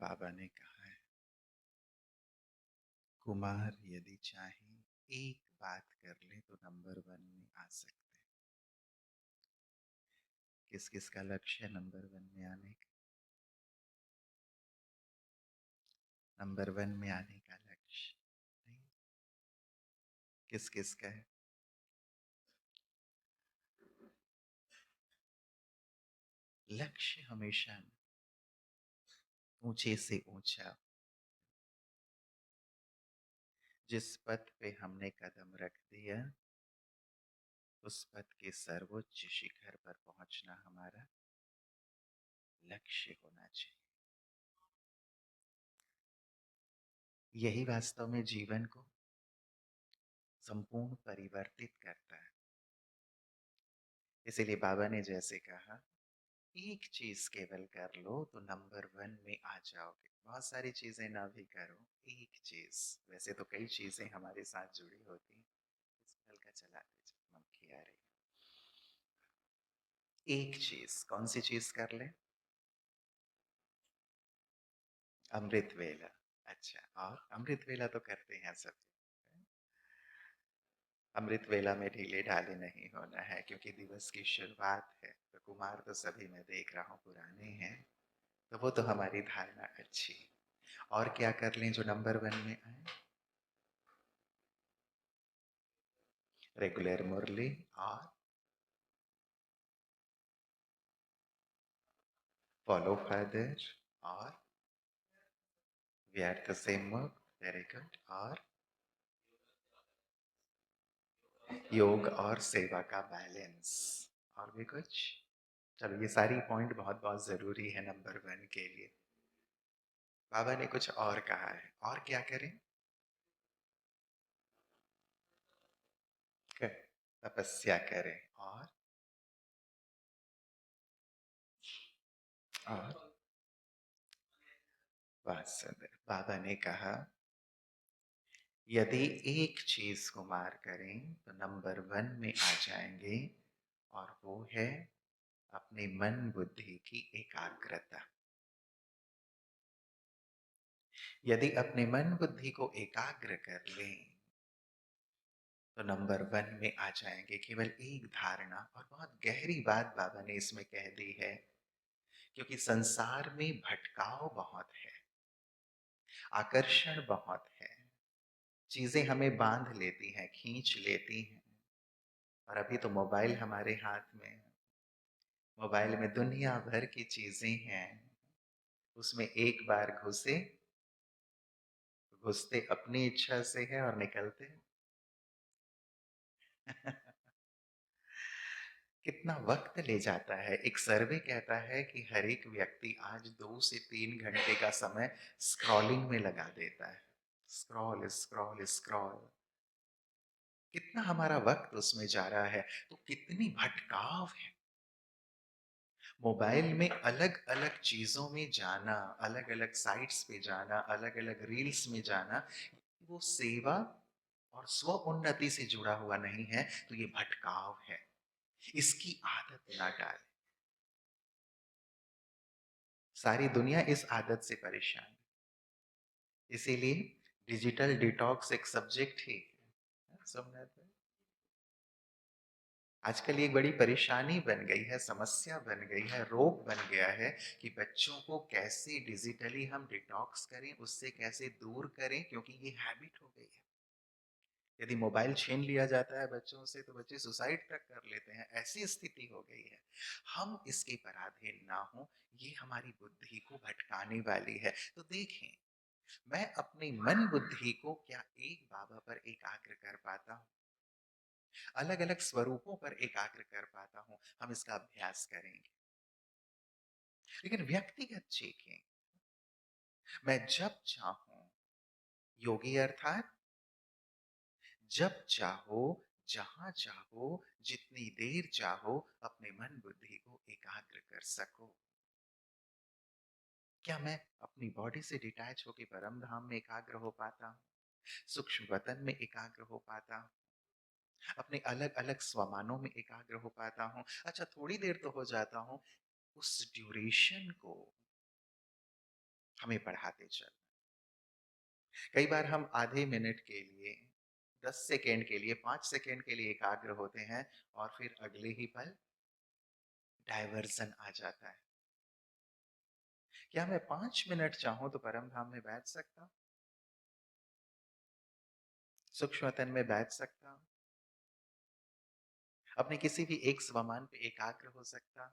बाबा ने कहा है, कुमार यदि चाहे एक बात कर ले तो नंबर वन में आ सकते हैं। किस किस का लक्ष्य है नंबर वन में आने का? नंबर वन में आने का लक्ष्य नहीं, किस किस का है? लक्ष्य हमेशा ऊंचे से ऊंचा। जिस पथ पे हमने कदम रख दिया उस पथ के सर्वोच्च शिखर पर पहुंचना हमारा लक्ष्य होना चाहिए। यही वास्तव में जीवन को संपूर्ण परिवर्तित करता है। इसीलिए बाबा ने जैसे कहा, एक चीज केवल कर लो तो नंबर वन में आ जाओगे। बहुत सारी चीजें ना भी करो, एक चीज। वैसे तो कई चीजें हमारे साथ जुड़ी होती हैं, इसको हल्का चलाते जाओ, मक्खी आ रही है। एक चीज, कौन सी चीज कर ले? अमृत वेला। अच्छा, और अमृत वेला तो करते हैं सब। अमृत वेला में ढीले ढाले नहीं होना है, क्योंकि दिवस की शुरुआत है। तो कुमार तो सभी मैं देख रहा हूँ पुराने हैं, तो वो तो हमारी धारणा अच्छी। और क्या कर लें जो नंबर वन में आए? रेगुलर मुरली और फॉलो फादर और व्यर्थ से मुक्त। Very good. और योग और सेवा का बैलेंस। और भी कुछ? चलो, ये सारी पॉइंट बहुत बहुत जरूरी है नंबर वन के लिए। बाबा ने कुछ और कहा है, और क्या करें? तपस्या करें। और बात सुंदर, बाबा ने कहा, यदि एक चीज को मार करें तो नंबर वन में आ जाएंगे, और वो है अपने मन बुद्धि की एकाग्रता। यदि अपने मन बुद्धि को एकाग्र कर लें तो नंबर वन में आ जाएंगे। केवल एक धारणा, और बहुत गहरी बात बाबा ने इसमें कह दी है, क्योंकि संसार में भटकाव बहुत है, आकर्षण बहुत है, चीजें हमें बांध लेती हैं, खींच लेती हैं। और अभी तो मोबाइल हमारे हाथ में है, मोबाइल में दुनिया भर की चीजें हैं। उसमें एक बार घुसे, घुसते अपनी इच्छा से है और निकलते कितना वक्त ले जाता है। एक सर्वे कहता है कि हर एक व्यक्ति आज 2 से 3 घंटे का समय स्क्रॉलिंग में लगा देता है। स्क्रॉल स्क्रॉल स्क्रॉल, कितना हमारा वक्त उसमें जा रहा है। तो कितनी भटकाव है। मोबाइल में अलग अलग चीजों में जाना, अलग अलग साइट्स पे जाना, अलग अलग रील्स में जाना, वो सेवा और स्व उन्नति से जुड़ा हुआ नहीं है, तो ये भटकाव है। इसकी आदत ना डालें। सारी दुनिया इस आदत से परेशान है। इसीलिए डिजिटल डिटॉक्स एक सब्जेक्ट ही है। सोमनाथ भाई, आजकल ये बड़ी परेशानी बन गई है, समस्या बन गई है, रोग बन गया है कि बच्चों को कैसे डिजिटली हम डिटॉक्स करें, उससे कैसे दूर करें, क्योंकि ये हैबिट हो गई है। यदि मोबाइल छीन लिया जाता है बच्चों से तो बच्चे सुसाइड तक कर लेते हैं, ऐसी स्थिति हो गई है। हम इसके पराधीन ना हो, ये हमारी बुद्धि को भटकाने वाली है। तो देखें, मैं अपनी मन बुद्धि को क्या एक बाबा पर एकाग्र कर पाता हूँ? अलग अलग स्वरूपों पर एकाग्र कर पाता हूँ। हम इसका अभ्यास करेंगे, लेकिन व्यक्तिगत चेकिंग, मैं जब चाहूं, योगी अर्थात जब चाहो, जहां चाहो, जितनी देर चाहो, अपने मन बुद्धि को एकाग्र कर सको। क्या मैं अपनी बॉडी से डिटैच होकर परम धाम में एकाग्र हो पाता हूँ? सूक्ष्म वतन में एकाग्र हो पाता हूँ? अपने अलग अलग स्वमानों में एकाग्र हो पाता हूँ? अच्छा, थोड़ी देर तो हो जाता हूँ, उस ड्यूरेशन को हमें बढ़ाते चलना। कई बार हम आधे मिनट के लिए, 10 सेकंड के लिए, 5 सेकंड के लिए एकाग्र होते हैं और फिर अगले ही पल डायवर्जन आ जाता है। क्या मैं 5 मिनट चाहूं तो परम धाम में बैठ सकता हूं? सूक्ष्मतन में बैठ सकता हूं? अपने किसी भी एक स्वमान पे एकाग्र हो सकता हूं?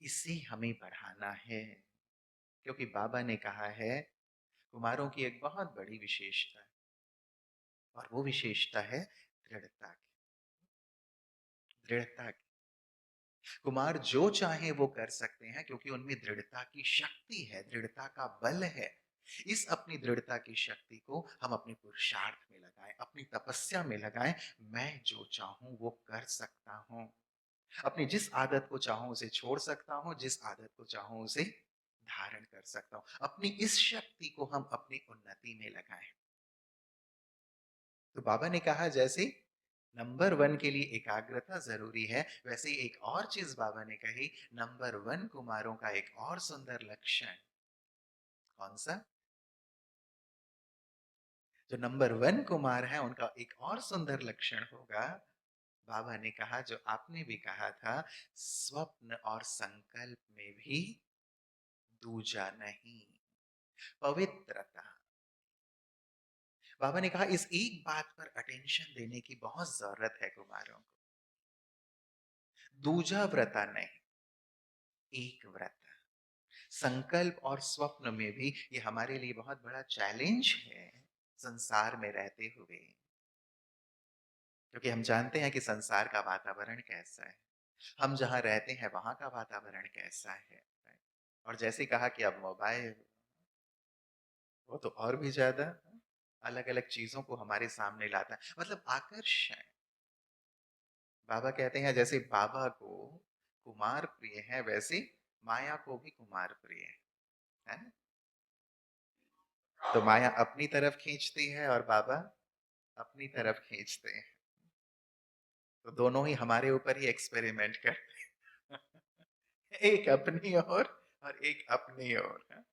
इसे हमें बढ़ाना है, क्योंकि बाबा ने कहा है कुमारों की एक बहुत बड़ी विशेषता है, और वो विशेषता है दृढ़ता की। दृढ़ता की। कुमार जो चाहे वो कर सकते हैं, क्योंकि उनमें दृढ़ता की शक्ति है, दृढ़ता का बल है। इस अपनी दृढ़ता की शक्ति को हम अपने पुरुषार्थ में लगाएं, अपनी तपस्या में लगाएं। मैं जो चाहूं वो कर सकता हूं। अपनी जिस आदत को चाहूं उसे छोड़ सकता हूं, जिस आदत को चाहूं उसे धारण कर सकता हूं। अपनी इस शक्ति को हम अपनी उन्नति में लगाएं। तो बाबा ने कहा जैसे नंबर 1 के लिए एकाग्रता जरूरी है, वैसे ही एक और चीज बाबा ने कही, नंबर 1 कुमारों का एक और सुंदर लक्षण। कौन सा? जो नंबर 1 कुमार है उनका एक और सुंदर लक्षण होगा। बाबा ने कहा जो आपने भी कहा था, स्वप्न और संकल्प में भी दूजा नहीं, पवित्रता। बाबा ने कहा इस एक बात पर अटेंशन देने की बहुत जरूरत है कुमारों को। दूजा व्रता नहीं, एक व्रत। संकल्प और स्वप्न में भी ये हमारे लिए बहुत बड़ा चैलेंज है संसार में रहते हुए, क्योंकि हम जानते हैं कि संसार का वातावरण कैसा है, हम जहां रहते हैं वहां का वातावरण कैसा है। और जैसे कहा कि अब मोबाइल, वो तो और भी ज्यादा अलग अलग चीजों को हमारे सामने लाता है, मतलब आकर्षण। बाबा कहते हैं जैसे बाबा को कुमार प्रिय है, वैसे माया को भी कुमार प्रिय है ना? तो माया अपनी तरफ खींचती है और बाबा अपनी तरफ खींचते हैं। तो दोनों ही हमारे ऊपर ही एक्सपेरिमेंट करते हैं। एक अपनी ओर और एक अपनी ओर।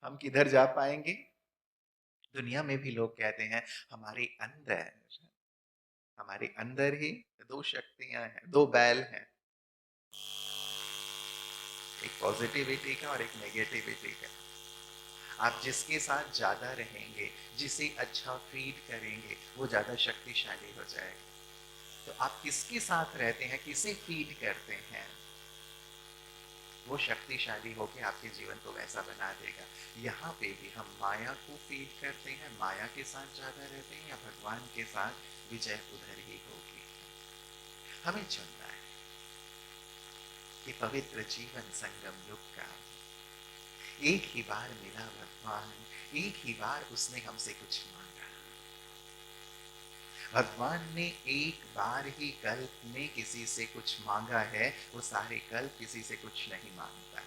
हम किधर जा पाएंगे? दुनिया में भी लोग कहते हैं हमारे अंदर ही दो शक्तियां हैं, दो बैल हैं, एक पॉजिटिविटी का और एक नेगेटिविटी का। आप जिसके साथ ज्यादा रहेंगे, जिसे अच्छा फीड करेंगे, वो ज्यादा शक्तिशाली हो जाएगा। तो आप किसके साथ रहते हैं, किसे फीड करते हैं, वो शक्तिशाली होकर आपके जीवन को वैसा बना देगा। यहाँ पे भी हम माया को फीड करते हैं, माया के साथ ज्यादा रहते हैं, या भगवान के साथ, विजय उधर ही होगी। हमें चुनना है कि पवित्र जीवन संगम युग का एक ही बार मिला भगवान, एक ही बार उसने हमसे कुछ मांगा। भगवान ने एक बार ही कल्प में किसी से कुछ मांगा है, वो सारे कल्प किसी से कुछ नहीं मांगता,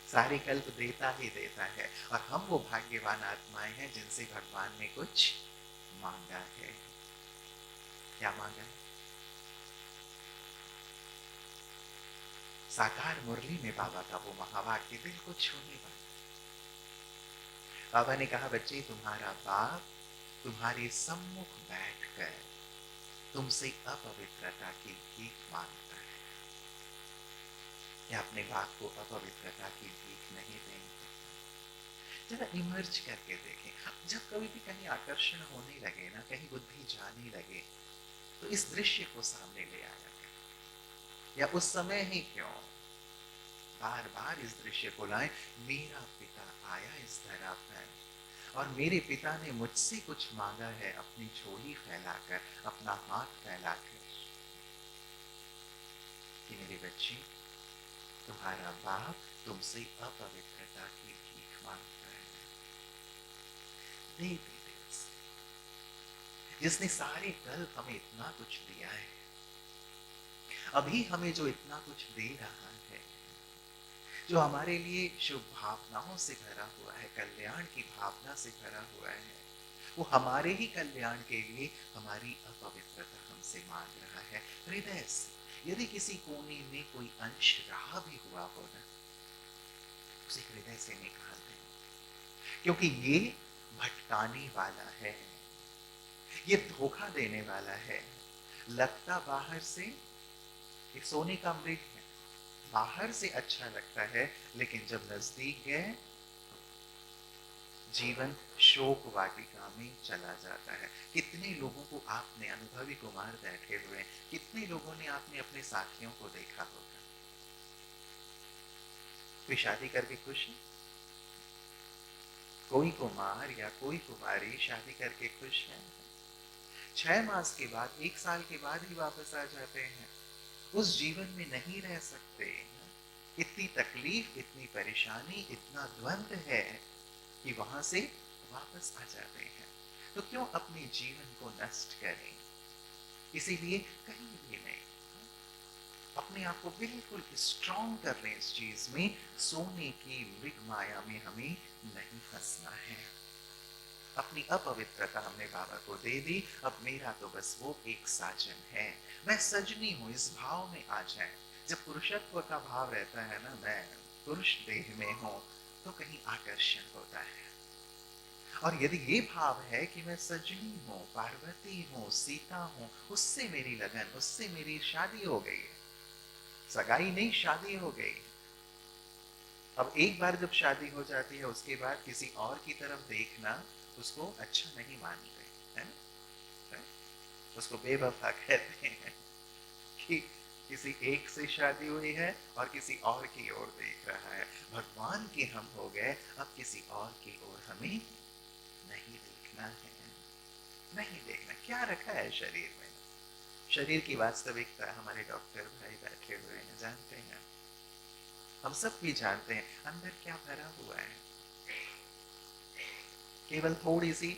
सारे कल्प देता ही देता है। और हम वो भाग्यवान आत्माएं हैं जिनसे भगवान ने कुछ मांगा है। क्या मांगा है? साकार मुरली में बाबा का वो महावाक्य दिल को छूने वाला। बाबा ने कहा बच्चे, तुम्हारा बाप तुम्हारे सम्मुख बैठकर तुमसे अपवित्रता की भीख मांगता है। या अपने बाप को अपवित्रता की भीख नहीं देंगे? जरा इमर्ज करके देखें। जब कभी भी कहीं आकर्षण होने लगे ना, कहीं बुद्धि जाने लगे, तो इस दृश्य को सामने ले आया करें। या उस समय ही क्यों, बार बार इस दृश्य को लाएं। मेरा पिता आया इस धरा पर, और मेरे पिता ने मुझसे कुछ मांगा है, अपनी झोली फैलाकर, अपना हाथ फैलाकर, कि मेरे बच्चे, तुम्हारा बाप तुमसे अपवित्रता की भीख मांगता है। दे दे दे उसे, जिसने सारे कल हमें इतना कुछ दिया है, अभी हमें जो इतना कुछ दे रहा है, जो हमारे लिए शुभ भावनाओं से भरा हुआ है, कल्याण की भावना से भरा हुआ है, वो हमारे ही कल्याण के लिए हमारी अपवित्रता हमसे मांग रहा है हृदय से। यदि किसी कोने में कोई अंश रहा भी हुआ हो ना, उसे हृदय से निकाल दें, क्योंकि ये भटकाने वाला है, ये धोखा देने वाला है। लगता बाहर से एक सोने का मृग है, बाहर से अच्छा लगता है, लेकिन जब नजदीक गए जीवन शोक वाटिका में चला जाता है। कितने लोगों को आपने, अनुभवी कुमार बैठे हुए, कितने लोगों ने आपने अपने साथियों को देखा होगा, कोई शादी करके खुश है, कोई कुमार या कोई कुमारी शादी करके खुश है, 6 मास के बाद, 1 साल के बाद ही वापस आ जाते हैं, उस जीवन में नहीं रह सकते। इतनी तकलीफ, इतनी परेशानी, इतना द्वंद है कि वहां से वापस आ जाते हैं। तो क्यों अपने जीवन को नष्ट करें? इसीलिए कहीं भी नहीं, अपने आप को बिल्कुल स्ट्रॉन्ग कर लें इस चीज में, सोने की मृग माया में हमें नहीं फंसना है। अपनी अपवित्रता हमने बाबा को दे दी, अब मेरा तो बस वो एक साजन है, मैं सजनी हूं, इस भाव में आ जाए। जब पुरुषत्व का भाव रहता है ना, मैं पुरुष देह में हूं, तो कहीं आकर्षण होता है। और यदि ये भाव है कि मैं सजनी हूं, पार्वती हूं, सीता हूं, उससे मेरी लगन, उससे मेरी शादी हो गई है, सगाई नहीं शादी हो गई। अब एक बार जब शादी हो जाती है, उसके बाद किसी और की तरफ देखना उसको अच्छा नहीं मानते है ना? है? उसको बेवफा कहते हैं कि किसी एक से शादी हुई है और किसी और की ओर देख रहा है। भगवान के हम हो गए, अब किसी और की ओर हमें नहीं देखना है, नहीं देखना। क्या रखा है शरीर में? शरीर की वास्तविकता हमारे डॉक्टर भाई बैठे हुए हैं, जानते हैं, हम सब भी जानते हैं अंदर क्या भरा हुआ है। केवल थोड़ी सी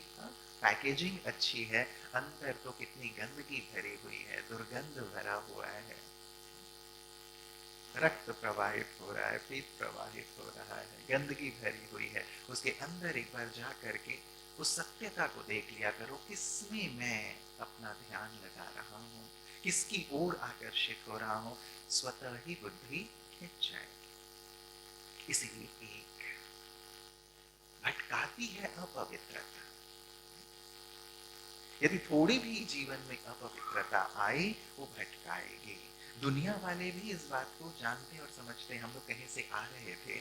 पैकेजिंग अच्छी है, अंदर तो कितनी गंदगी भरी हुई है, दुर्गंध भरा हुआ है। रक्त प्रवाहित हो रहा है, पीत प्रवाहित हो रहा है, गंदगी भरी हुई है। उसके अंदर एक बार जा करके उस सत्यता को देख लिया करो, किसमें मैं अपना ध्यान लगा रहा हूँ, किसकी ओर आकर्षित हो रहा हूँ, स्वतः ही बुद्धि खिंच जाएगी। इसीलिए एक भटकाती है अपवित्रता। यदि थोड़ी भी जीवन में अपवित्रता आए, वो भटकाएगी। दुनिया वाले भी इस बात को जानते और समझते। हम लोग कहीं से आ रहे थे,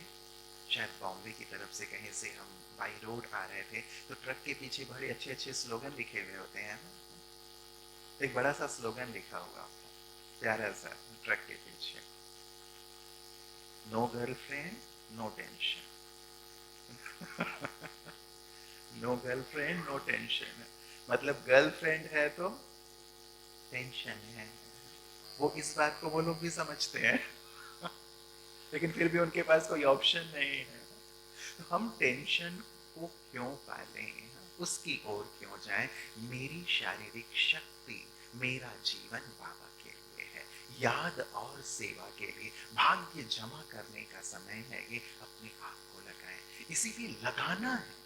शायद बॉम्बे की तरफ से, कहीं से हम बाई रोड आ रहे थे, तो ट्रक के पीछे बड़े अच्छे अच्छे स्लोगन लिखे हुए होते हैं ना। तो एक बड़ा सा स्लोगन लिखा हुआ, प्यारा सा, ट्रक के पीछे, no girlfriend no tension. No girlfriend no tension, मतलब गर्लफ्रेंड है तो टेंशन है। वो इस बात को वो लोग भी समझते हैं, लेकिन फिर भी उनके पास कोई ऑप्शन नहीं है। तो हम टेंशन को क्यों पालें, उसकी ओर क्यों जाएं? मेरी शारीरिक शक्ति, मेरा जीवन बाबा के लिए है, याद और सेवा के लिए। भाग्य जमा करने का समय है ये, अपने आप को लगाएं। इसीलिए लगाना है।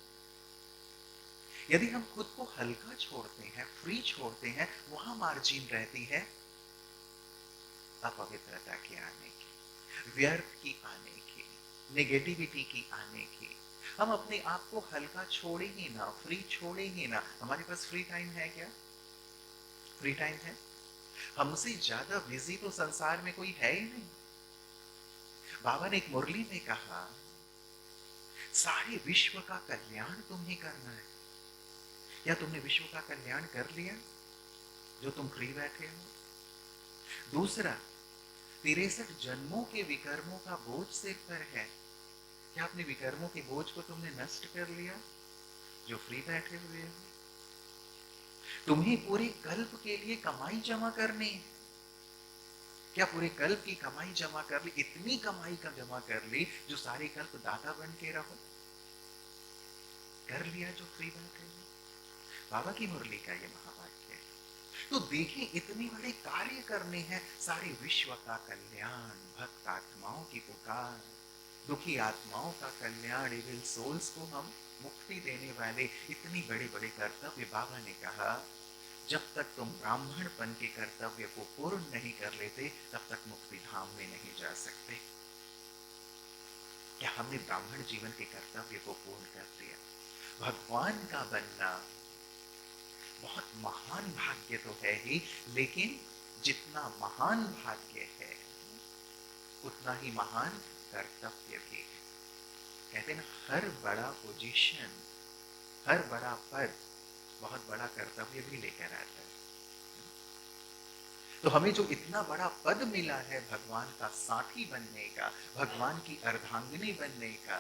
यदि हम खुद को हल्का छोड़ते हैं, फ्री छोड़ते हैं, वहां मार्जिन रहती है अपवित्रता के आने की, व्यर्थ की आने की, नेगेटिविटी की आने की। हम अपने आप को हल्का छोड़े ही ना, फ्री छोड़े ही ना। हमारे पास फ्री टाइम है क्या? फ्री टाइम है? हमसे ज्यादा बिजी तो संसार में कोई है ही नहीं। बाबा ने एक मुरली में कहा, सारे विश्व का कल्याण तुम्हें करना है। क्या तुमने विश्व का कल्याण कर लिया जो तुम फ्री बैठे हो? दूसरा, 63 जन्मों के विकर्मों का बोझ सिर पर है। क्या अपने विकर्मों के बोझ को तुमने नष्ट कर लिया जो फ्री बैठे हुए हो? तुम्हें पूरे कल्प के लिए कमाई जमा करनी है। क्या पूरे कल्प की कमाई जमा कर ली? इतनी कमाई का जमा कर ली जो सारे कल्प दाता बन के रहो? कर लिया जो फ्री बैठे हो? बाबा की मुरली का ये महावाक्य है। तो देखें, इतने बड़े कार्य करने हैं, सारे विश्व का कल्याण, भक्त आत्माओं की पुकार, दुखी आत्माओं का कल्याण, इविल सोल्स को हम मुक्ति देने वाले इतनी बड़े बड़े कर्तव्य। बाबा ने कहा, जब तक तुम ब्राह्मणपन के कर्तव्य को पूर्ण नहीं कर लेते, तब तक मुक्ति धाम में नहीं जा सकते। क्या हमने ब्राह्मण जीवन के कर्तव्य को पूर्ण कर दिया? भगवान का बनना बहुत महान भाग्य तो है ही, लेकिन जितना महान भाग्य है उतना ही महान कर्तव्य भी है। कहते हैं ना, हर बड़ा पोजीशन, हर बड़ा पद बहुत बड़ा कर्तव्य भी लेकर आता है। तो हमें जो इतना बड़ा पद मिला है भगवान का साथी बनने का, भगवान की अर्धांगिनी बनने का,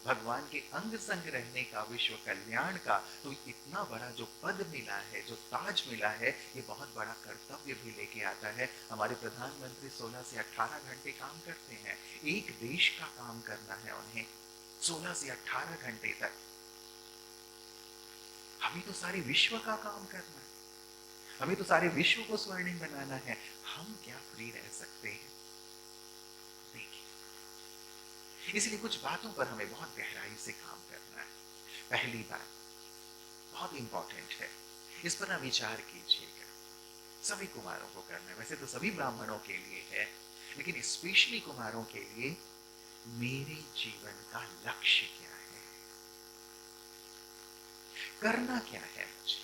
भगवान के अंग संग रहने का, विश्व कल्याण का, तो इतना बड़ा जो पद मिला है, जो ताज मिला है, ये बहुत बड़ा कर्तव्य भी लेके आता है। हमारे प्रधानमंत्री 16 से 18 घंटे काम करते हैं, एक देश का काम करना है उन्हें 16 से 18 घंटे तक। हमें तो सारे विश्व का काम करना है, हमें तो सारे विश्व को स्वर्णिम बनाना है। हम क्या फ्री रह सकते हैं? देखिए, इसलिए कुछ बातों पर हमें बहुत गहराई से काम करना है। पहली बात बहुत इंपॉर्टेंट है, इस पर ना विचार कीजिएगा। सभी कुमारों को करना है, वैसे तो सभी ब्राह्मणों के लिए है, लेकिन स्पेशली कुमारों के लिए, मेरे जीवन का लक्ष्य क्या है, करना क्या है मुझे,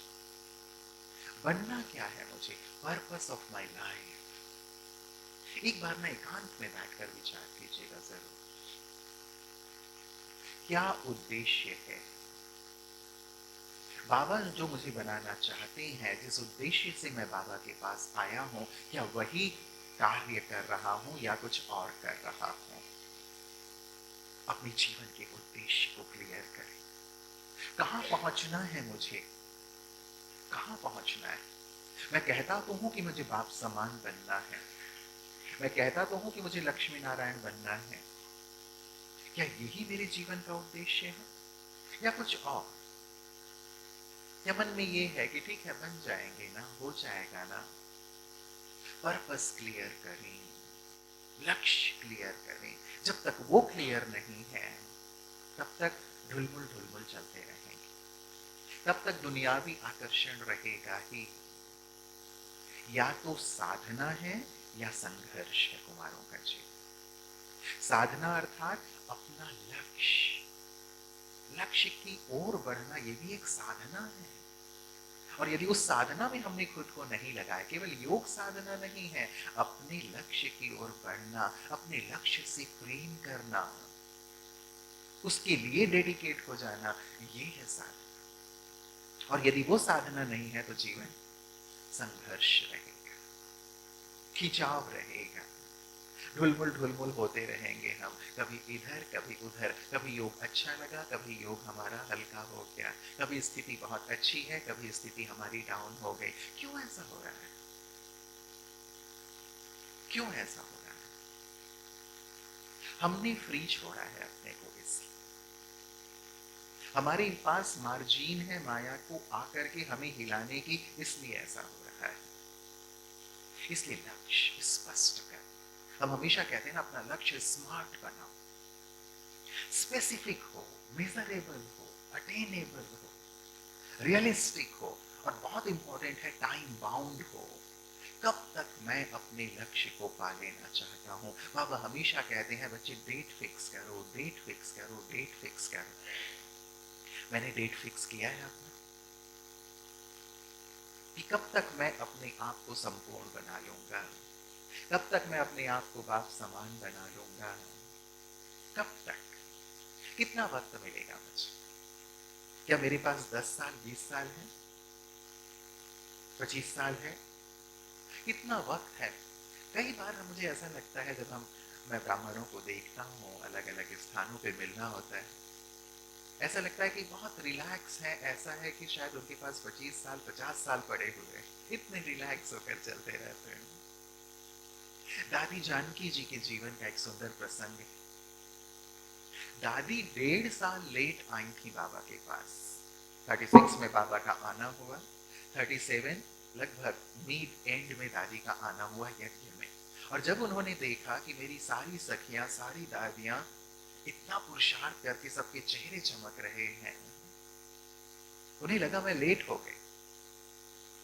बनना क्या है मुझे, पर्पस ऑफ माई लाइफ। एक बार ना एकांत में बैठकर विचार कीजिएगा जरूर, क्या उद्देश्य है? बाबा जो मुझे बनाना चाहते हैं, जिस उद्देश्य से मैं बाबा के पास आया हूं, क्या वही कार्य कर रहा हूं या कुछ और कर रहा हूं? अपने जीवन के उद्देश्य को क्लियर करें। कहां पहुंचना है मुझे, कहां पहुंचना है? मैं कहता तो हूं कि मुझे बाप समान बनना है, मैं कहता तो हूं कि मुझे लक्ष्मी नारायण बनना है। क्या यही मेरे जीवन का उद्देश्य है या कुछ और? या मन में ये है कि ठीक है, बन जाएंगे ना, हो जाएगा ना? पर्पस क्लियर करें, लक्ष्य क्लियर करें। जब तक वो क्लियर नहीं है, तब तक ढुलमुल ढुलमुल चलते रहेंगे, तब तक दुनियावी आकर्षण रहेगा ही। या तो साधना है या संघर्ष है कुमारों का जीवन। साधना अर्थात अपना लक्ष्य, लक्ष्य की ओर बढ़ना, ये भी एक साधना है। और यदि उस साधना में हमने खुद को नहीं लगाया, केवल योग साधना नहीं है, अपने लक्ष्य की ओर बढ़ना, अपने लक्ष्य से प्रेम करना, उसके लिए डेडिकेट हो जाना, ये है साधना। और यदि वो साधना नहीं है तो जीवन संघर्ष रहेगा, खिंचाव रहेगा, ढुलमुल ढुलमुल होते रहेंगे हम, कभी इधर कभी उधर। कभी योग अच्छा लगा, कभी योग हमारा हल्का हो गया, कभी स्थिति बहुत अच्छी है, कभी स्थिति हमारी डाउन हो गई। क्यों ऐसा हो रहा है? क्यों ऐसा हो रहा है? हमने फ्री छोड़ा है अपने को, इसलिए हमारे पास मार्जिन है माया को आकर के हमें हिलाने की, इसलिए ऐसा हो रहा है। इसलिए लक्ष्य स्पष्ट कर। हम हमेशा कहते हैं ना, अपना लक्ष्य स्मार्ट बनाओ, स्पेसिफिक हो, मेजरेबल हो, अटेनेबल हो, रियलिस्टिक हो, और बहुत इंपॉर्टेंट है टाइम बाउंड हो। कब तक मैं अपने लक्ष्य को पा लेना चाहता हूं? बाबा हमेशा कहते हैं, बच्चे डेट फिक्स करो, डेट फिक्स करो, डेट फिक्स करो। मैंने डेट फिक्स किया है अपना कि कब तक मैं अपने आप को संपूर्ण बना लूंगा, कब तक मैं अपने आप को बाप समान बना लूंगा, कब तक, कितना वक्त मिलेगा मुझे? क्या मेरे पास 10 साल, 20 साल है, 25 साल है? कितना वक्त है? कई बार मुझे ऐसा लगता है, जब मैं ब्राह्मणों को देखता हूँ, अलग अलग स्थानों पे मिलना होता है, ऐसा लगता है कि बहुत रिलैक्स है। ऐसा है कि शायद उनके पास 25 साल 50 साल पड़े हुए, इतने रिलैक्स होकर चलते रहते हैं। दादी जानकी जी के जीवन का एक सुंदर प्रसंग है। दादी 1.5 साल लेट आई थी बाबा के पास। 36 में बाबा का आना हुआ, 37 लगभग मिड एंड में दादी का आना हुआ यज्ञ में। और जब उन्होंने देखा कि मेरी सारी सखियां, सारी दादियां इतना पुरुषार्थ करके सबके चेहरे चमक रहे हैं, उन्हें लगा मैं लेट हो गई।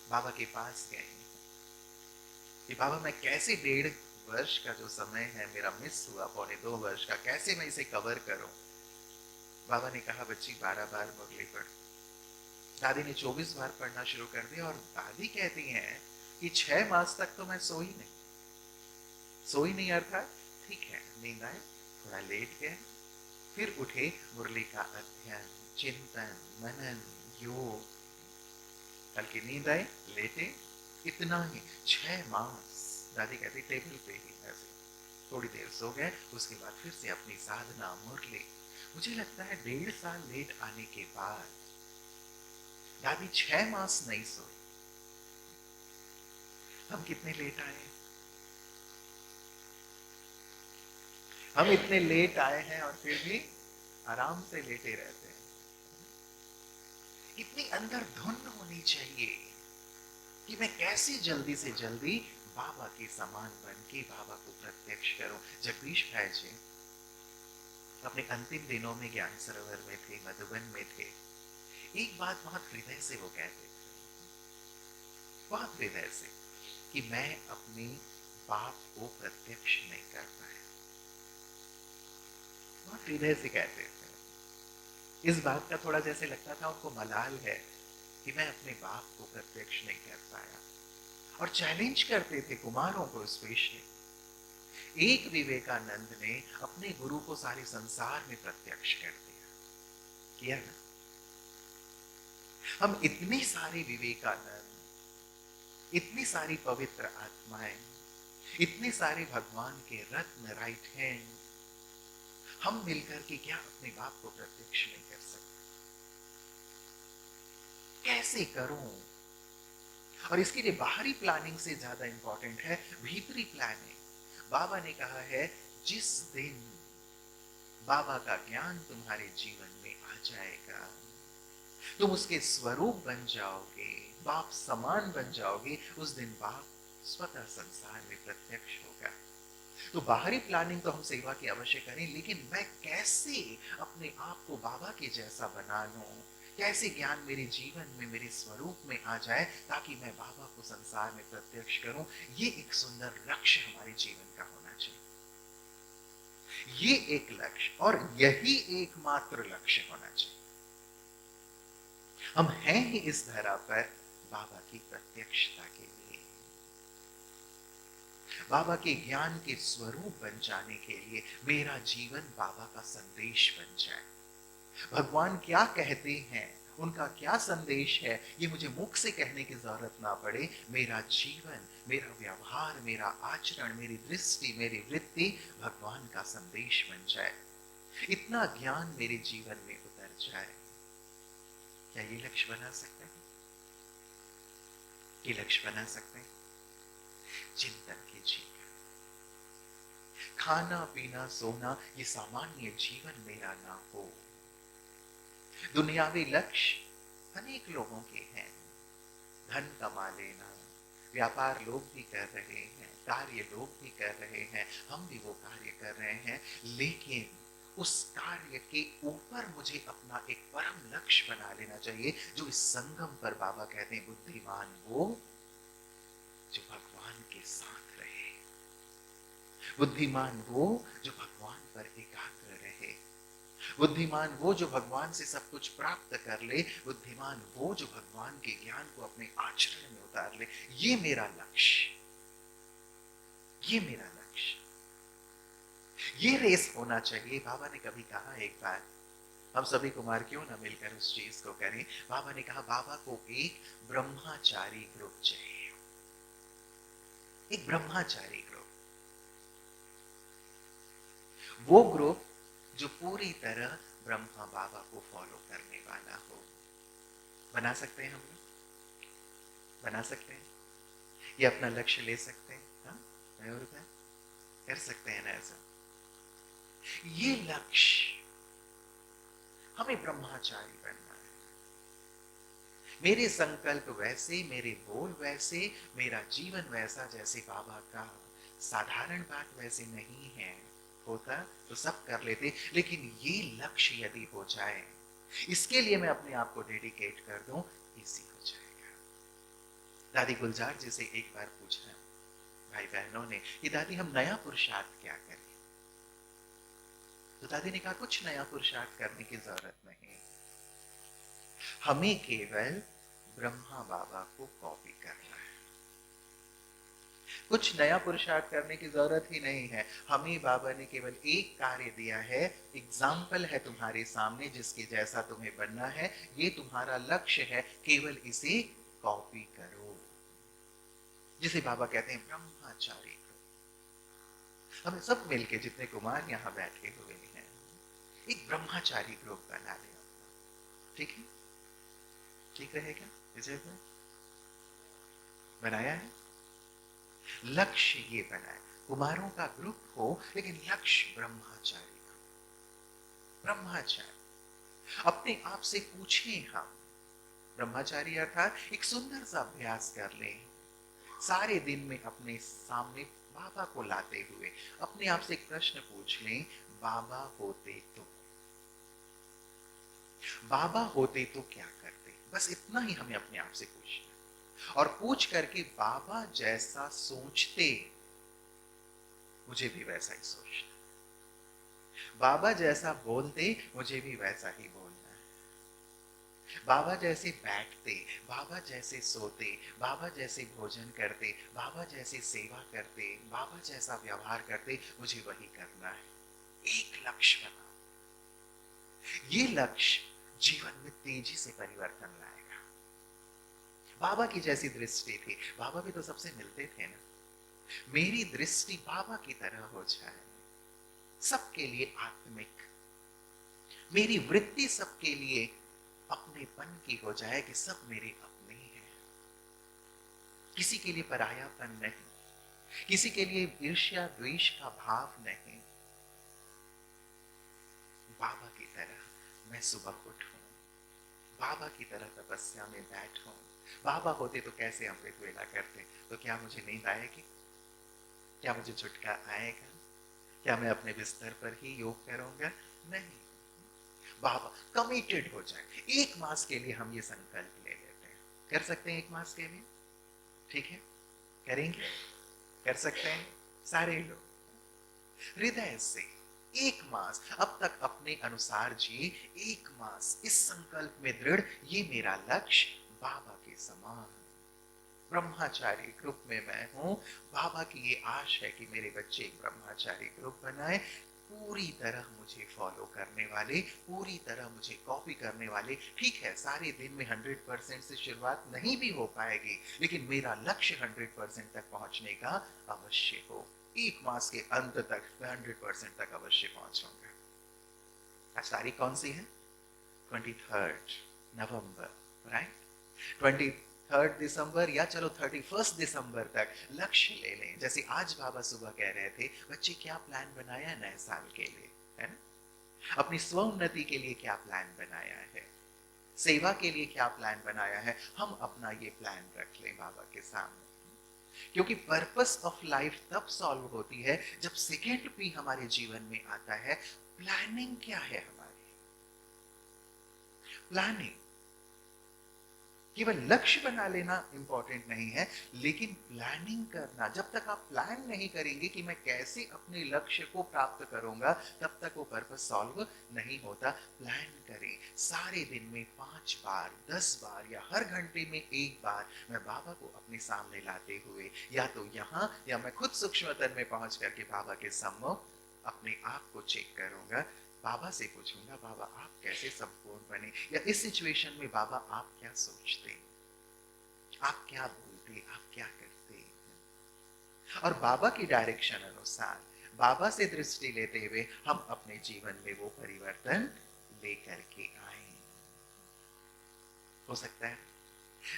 बाबा के पास गए कि बाबा मैं कैसे 1.5 वर्ष का जो समय है मेरा मिस हुआ, पौने 2 वर्ष का, कैसे मैं इसे कवर करूं? बाबा ने कहा बच्ची 12 बार मुरली पढ़। दादी ने 24 बार पढ़ना शुरू कर दिया और दादी कहती हैं कि 6 मास तक तो मैं सोई नहीं अर्थात ठीक है, नींद आए, थोड़ा लेट गए, फिर उठे, मुरली का अध्ययन, चिंतन, मनन, योग, हल्की नींद आई, लेटे, इतना ही 6 मास। दादी कहती टेबल पे ही ऐसे थोड़ी देर सो गए, उसके बाद फिर से अपनी साधना मुरली। मुझे लगता है 1.5 साल लेट आने के बाद दादी 6 मास नहीं सोई। हम कितने लेट आए? हम इतने लेट आए हैं और फिर भी आराम से लेटे रहते हैं। इतनी अंदर धुन होनी चाहिए कि मैं कैसे जल्दी से जल्दी बाबा के समान बन के बाबा को प्रत्यक्ष करूं। जगदीश भाई जी अपने अंतिम दिनों में ज्ञान सरोवर में थे, मधुबन में थे। एक बात बहुत हृदय से वो कहते थे, बहुत हृदय से, कि मैं अपने बाप को प्रत्यक्ष नहीं कर पाया। बहुत हृदय से कहते थे। इस बात का थोड़ा जैसे लगता था उनको मलाल है कि मैं अपने बाप को प्रत्यक्ष नहीं कर पाया, और चैलेंज करते थे कुमारों को स्पेशली। एक विवेकानंद ने अपने गुरु को सारे संसार में प्रत्यक्ष कर दिया, किया ना? हम इतने सारे विवेकानंद, इतनी सारी पवित्र आत्माएं, इतने सारे भगवान के रत्न राइट हैंड, हम मिलकर के क्या अपने बाप को प्रत्यक्ष नहीं कर सकते? कैसे करूं? और इसके लिए बाहरी प्लानिंग से ज्यादा इंपॉर्टेंट है भीतरी प्लानिंग। बाबा ने कहा है जिस दिन बाबा का ज्ञान तुम्हारे जीवन में आ जाएगा, तुम उसके स्वरूप बन जाओगे, बाप समान बन जाओगे, उस दिन बाप स्वतः संसार में प्रत्यक्ष होगा। तो बाहरी प्लानिंग तो हम सेवा की अवश्य करें, लेकिन मैं कैसे अपने आप को बाबा के जैसा बना लूं, कैसे ज्ञान मेरे जीवन में मेरे स्वरूप में आ जाए ताकि मैं बाबा को संसार में प्रत्यक्ष करूं, ये एक सुंदर लक्ष्य हमारे जीवन का होना चाहिए। ये एक लक्ष्य और यही एकमात्र लक्ष्य होना चाहिए। हम हैं ही इस धरा पर बाबा की प्रत्यक्षता के लिए, बाबा के ज्ञान के स्वरूप बन जाने के लिए। मेरा जीवन बाबा का संदेश बन जाए। भगवान क्या कहते हैं, उनका क्या संदेश है, ये मुझे मुख से कहने की जरूरत ना पड़े। मेरा जीवन, मेरा व्यवहार, मेरा आचरण, मेरी दृष्टि, मेरी वृत्ति भगवान का संदेश बन जाए। इतना ज्ञान मेरे जीवन में उतर जाए। क्या ये लक्ष्य बना सकते हैं? ये लक्ष्य बना सकते हैं? चिंतन कीजिएगा। खाना पीना सोना ये सामान्य जीवन मेरा ना हो। दुनियावी लक्ष्य अनेक लोगों के हैं, धन कमा लेना, व्यापार लोग भी कर रहे हैं, कार्य लोग भी कर रहे हैं, हम भी वो कार्य कर रहे हैं, लेकिन उस कार्य के ऊपर मुझे अपना एक परम लक्ष्य बना लेना चाहिए, जो इस संगम पर बाबा कहते हैं बुद्धिमान वो जो भगवान के साथ रहे, बुद्धिमान वो जो भगवान पर एकाग्र रहे, बुद्धिमान वो जो भगवान से सब कुछ प्राप्त कर ले, बुद्धिमान वो जो भगवान के ज्ञान को अपने आचरण में उतार ले। ये मेरा लक्ष्य, ये मेरा लक्ष्य, ये रेस होना चाहिए। बाबा ने कभी कहा एक बार, हम सभी कुमार क्यों ना मिलकर उस चीज को करें। बाबा ने कहा बाबा को एक ब्रह्मचारी ग्रुप चाहिए, एक ब्रह्मचारी ग्रुप, वो ग्रुप जो पूरी तरह ब्रह्मा बाबा को फॉलो करने वाला हो। बना सकते हैं हम लोग? बना सकते हैं? ये अपना लक्ष्य ले सकते हैं? हाँ, कर सकते हैं ना ऐसा? ये लक्ष्य, हमें ब्रह्मचारी बनना है। मेरे संकल्प वैसे, मेरे बोल वैसे, मेरा जीवन वैसा जैसे बाबा का। साधारण बात वैसे नहीं है, होता तो सब कर लेते, लेकिन ये लक्ष्य यदि हो जाए, इसके लिए मैं अपने आप को डेडिकेट कर दूं, इजी हो जाएगा। दादी गुलजार जी से एक बार पूछा, भाई बहनों ने कि दादी हम नया पुरुषार्थ क्या करें। तो दादी ने कहा कुछ नया पुरुषार्थ करने की जरूरत नहीं, हमें केवल ब्रह्मा बाबा को कॉपी करना है। कुछ नया पुरुषार्थ करने की जरूरत ही नहीं है, हमें बाबा ने केवल एक कार्य दिया है, एग्जाम्पल है तुम्हारे सामने जिसके जैसा तुम्हें बनना है, ये तुम्हारा लक्ष्य है, केवल इसे कॉपी करो। जिसे बाबा कहते हैं ब्रह्मचारी ग्रुप। हमें सब मिलके जितने कुमार यहाँ बैठे हुए हैं एक ब्रह्मचारी ग्रुप बना ले अपना, ठीक है? ठीक रहेगा विजय भाई? बनाया है, लक्ष्य ये बनाए कुमारों का ग्रुप हो, लेकिन लक्ष्य ब्रह्मचारी ग्रुप। ब्रह्मचारी अपने आप से पूछें हम, ब्रह्मचारी अर्थात एक सुंदर सा अभ्यास कर लें, सारे दिन में अपने सामने बाबा को लाते हुए अपने आप से एक प्रश्न पूछ लें, बाबा होते तो, बाबा होते तो क्या करते? बस इतना ही हमें अपने आप से पूछना, और पूछ करके बाबा जैसा सोचते मुझे भी वैसा ही सोचना, बाबा जैसा बोलते मुझे भी वैसा ही बोलना है, बाबा जैसे बैठते, बाबा जैसे सोते, बाबा जैसे भोजन करते, बाबा जैसे सेवा करते, बाबा जैसा व्यवहार करते, मुझे वही करना है। एक लक्ष्य बना, ये लक्ष्य जीवन में तेजी से परिवर्तन लाएगा। बाबा की जैसी दृष्टि थी, बाबा भी तो सबसे मिलते थे ना, मेरी दृष्टि बाबा की तरह हो जाए, सबके लिए आत्मिक, मेरी वृत्ति सबके लिए अपनेपन की हो जाए कि सब मेरे अपने हैं, किसी के लिए परायापन नहीं, किसी के लिए ईर्ष्या द्वेष का भाव नहीं। बाबा की तरह मैं सुबह उठूं, बाबा की तरह तपस्या में बैठूं। बाबा होते तो कैसे अमृत वेला करते, तो क्या मुझे नींद आएगी? क्या मुझे झुटका आएगा? क्या मैं अपने बिस्तर पर ही योग करूंगा? नहीं, बाबा कमिटेड हो जाए। एक मास के लिए हम ये संकल्प ले लेते हैं, कर सकते हैं एक मास के लिए, ठीक है? करेंगे, कर सकते हैं सारे लोग हृदय से। एक मास अब तक अपने अनुसार जिए, एक मास इस संकल्प में दृढ़, ये मेरा लक्ष्य बाबा के समान, ब्रह्मचारी ग्रुप में मैं हूं। बाबा की ये आश है कि मेरे बच्चे एक ब्रह्मचारी ग्रुप बनाए, पूरी तरह मुझे फॉलो करने वाले, पूरी तरह मुझे कॉपी करने वाले। ठीक है, सारे दिन में 100% से शुरुआत नहीं भी हो पाएगी, लेकिन मेरा लक्ष्य 100% तक पहुंचने का अवश्य हो। एक मास के अंत तक मैं 100% तक अवश्य पहुंचूंगा। आज तारीख कौन सी है? 23 नवंबर, राइट? 23 दिसंबर या चलो 31 दिसंबर तक लक्ष्य ले लें। जैसे आज बाबा सुबह कह रहे थे, बच्चे क्या प्लान बनाया नए साल के लिए, है ना? अपनी स्व उन्नति के लिए क्या प्लान बनाया है, सेवा के लिए क्या प्लान बनाया है, हम अपना ये प्लान रख लें बाबा के सामने। क्योंकि पर्पस ऑफ लाइफ तब सॉल्व होती है जब सेकेंड पी हमारे जीवन में आता है, प्लानिंग क्या है हमारी। प्लानिंग, केवल लक्ष्य बना लेना इंपॉर्टेंट नहीं है, लेकिन प्लानिंग करना। जब तक आप प्लान नहीं करेंगे कि मैं कैसे अपने लक्ष्य को प्राप्त करूंगा, तब तक वो पर्पस सॉल्व नहीं होता। प्लान करें, सारे दिन में 5 बार, 10 बार या हर घंटे में 1 बार मैं बाबा को अपने सामने लाते हुए, या तो यहाँ या मैं खुद सूक्ष्मतन में पहुंच करके बाबा के सम्मुख अपने आप को चेक करूंगा। बाबा से पूछूंगा, बाबा आप कैसे संपूर्ण बने, या इस सिचुएशन में बाबा आप क्या सोचते, आप क्या बोलते, आप क्या करते, और बाबा की डायरेक्शन अनुसार बाबा से दृष्टि लेते हुए हम अपने जीवन में वो परिवर्तन लेकर के आए। हो सकता है,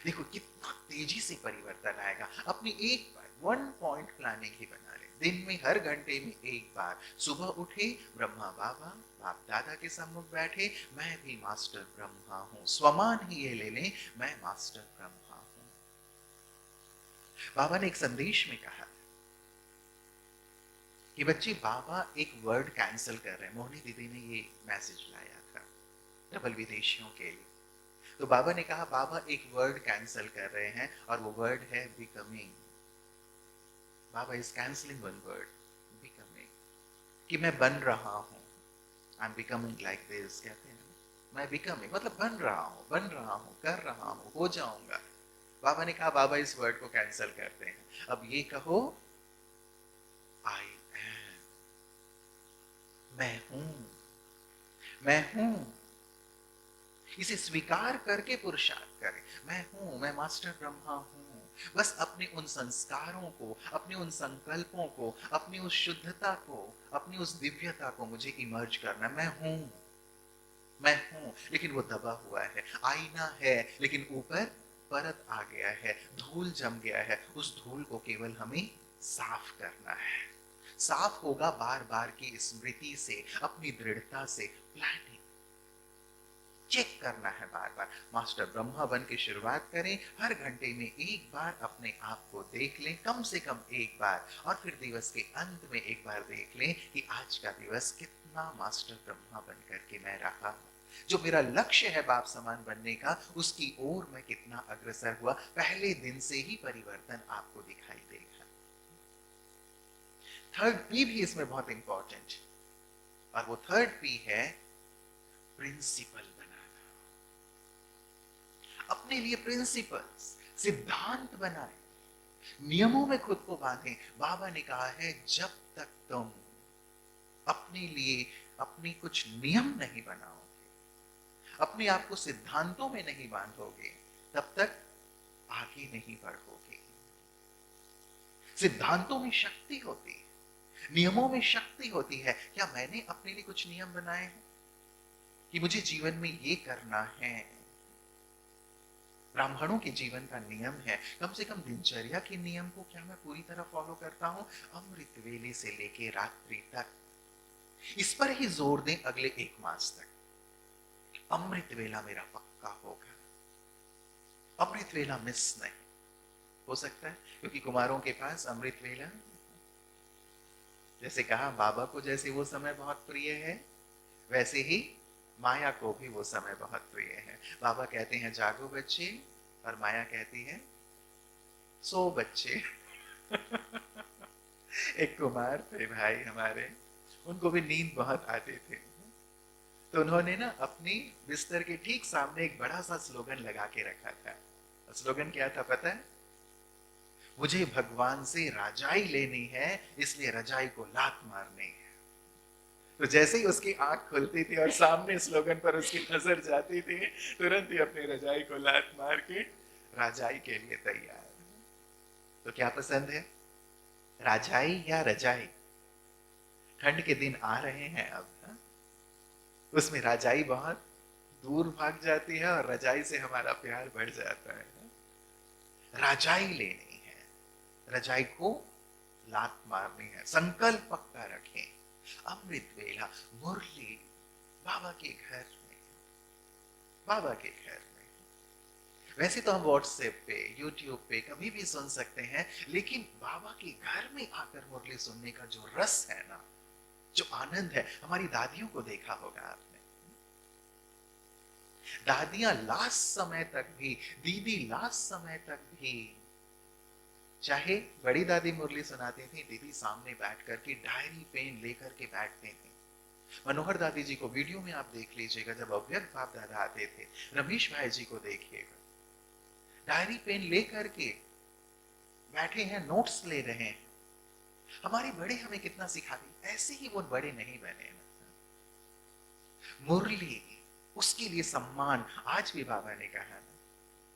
देखो कितना तेजी से परिवर्तन आएगा। अपनी एक बार 1 पॉइंट प्लानिंग ही बना ले, दिन में हर घंटे में 1 बार सुबह उठे, ब्रह्मा बाबा बाप दादा के सम्मुख बैठे, मैं भी मास्टर ब्रह्मा हूं। स्वमान ही ये ले लें, मैं मास्टर ब्रह्मा हूं। बाबा ने एक संदेश में कहा कि बच्चे बाबा एक वर्ड कैंसिल कर रहे हैं। मोहनी दीदी ने ये मैसेज लाया था डबल विदेशियों के लिए। तो बाबा ने कहा बाबा एक वर्ड कैंसिल कर रहे हैं, और वो वर्ड है becoming. Baba is cancelling one word, becoming, कि मैं बन रहा हूं। I am becoming like this, कहते हैं ना, मैं बिकमिंग मतलब बन रहा हूं, कर रहा हूं, हो जाऊंगा। बाबा ने कहा बाबा इस वर्ड को कैंसिल करते हैं, अब ये कहो आई एम, मैं हूं, मैं हूं। इसे स्वीकार करके पुरुषार्थ करें, मैं हूं, मैं मास्टर ब्रह्मा हूं। बस अपने उन संस्कारों को, अपने उन संकल्पों को, अपनी उस शुद्धता को, अपनी उस दिव्यता को मुझे इमर्ज करना। मैं हूं, मैं हूं, लेकिन वो दबा हुआ है, आईना है लेकिन ऊपर परत आ गया है, धूल जम गया है। उस धूल को केवल हमें साफ करना है। साफ होगा बार बार की स्मृति से, अपनी दृढ़ता से, प्लानिंग चेक करना है बार बार। मास्टर ब्रह्मा बन के शुरुआत करें, हर घंटे में एक बार अपने आप को देख लें, कम से कम एक बार, और फिर दिवस के अंत में एक बार देख लें कि आज का दिवस कितना मास्टर ब्रह्मा बन करके मैं रहा हूं। जो मेरा लक्ष्य है बाप समान बनने का, उसकी ओर मैं कितना अग्रसर हुआ। पहले दिन से ही परिवर्तन आपको दिखाई देगा। थर्ड पी भी इसमें बहुत इंपॉर्टेंट, और वो थर्ड पी है प्रिंसिपल बनाना। अपने लिए प्रिंसिपल्स, सिद्धांत बनाए, नियमों में खुद को बांधे। बाबा ने कहा है जब तक तुम अपने लिए अपनी कुछ नियम नहीं बनाओगे, अपने आप को सिद्धांतों में नहीं बांधोगे, तब तक आगे नहीं बढ़ोगे। सिद्धांतों में शक्ति होती है, नियमों में शक्ति होती है। क्या मैंने अपने लिए कुछ नियम बनाए हैं कि मुझे जीवन में ये करना है? ब्राह्मणों के जीवन का नियम है, कम से कम दिनचर्या के नियम को क्या मैं पूरी तरह फॉलो करता हूं? अमृत वेले से लेके रात्रि तक इस पर ही जोर दें। अगले 1 मास तक अमृत वेला मेरा पक्का होगा, अमृत वेला मिस नहीं हो सकता है, क्योंकि कुमारों के पास अमृत वेला, जैसे कहा बाबा को जैसे वो समय बहुत प्रिय है, वैसे ही माया को भी वो समय बहुत प्रिय है। बाबा कहते हैं जागो बच्चे, और माया कहती है सो बच्चे। एक कुमार थे भाई हमारे, उनको भी नींद बहुत आते थे, तो उन्होंने ना अपनी बिस्तर के ठीक सामने एक बड़ा सा स्लोगन लगा के रखा था। स्लोगन क्या था पता है? मुझे भगवान से रजाई लेनी है, इसलिए रजाई को लात मारनी है। तो जैसे ही उसकी आंख खुलती थी और सामने स्लोगन पर उसकी नजर जाती थी, तुरंत ही अपनी रजाई को लात मार के रजाई के लिए तैयार। तो क्या पसंद है, रजाई या रजाई? ठंड के दिन आ रहे हैं अब, हा? उसमें रजाई बहुत दूर भाग जाती है और रजाई से हमारा प्यार बढ़ जाता है। रजाई लेनी है, रजाई को लात मारनी है, संकल्प पक्का रखें। अमृत वेला, मुरली, बाबा के घर में, बाबा के घर में। वैसे तो हम व्हाट्सएप पे, यूट्यूब पे कभी भी सुन सकते हैं, लेकिन बाबा के घर में आकर मुरली सुनने का जो रस है ना, जो आनंद है, हमारी दादियों को देखा होगा आपने। दादियां लास्ट समय तक भी, दीदी लास्ट समय तक भी, चाहे बड़ी दादी मुरली सुनाती थी, दीदी सामने बैठ करके डायरी पेन लेकर के बैठते थे। मनोहर दादी जी को वीडियो में आप देख लीजिएगा, जब अव्यक्त बाप दादा आते थे, रमेश भाई जी को देखिएगा, डायरी पेन लेकर के बैठे हैं, नोट्स ले रहे हैं। हमारे बड़े हमें कितना सिखाते, ऐसे ही वो बड़े नहीं बने। मुरली, उसके लिए सम्मान। आज भी बाबा ने कहा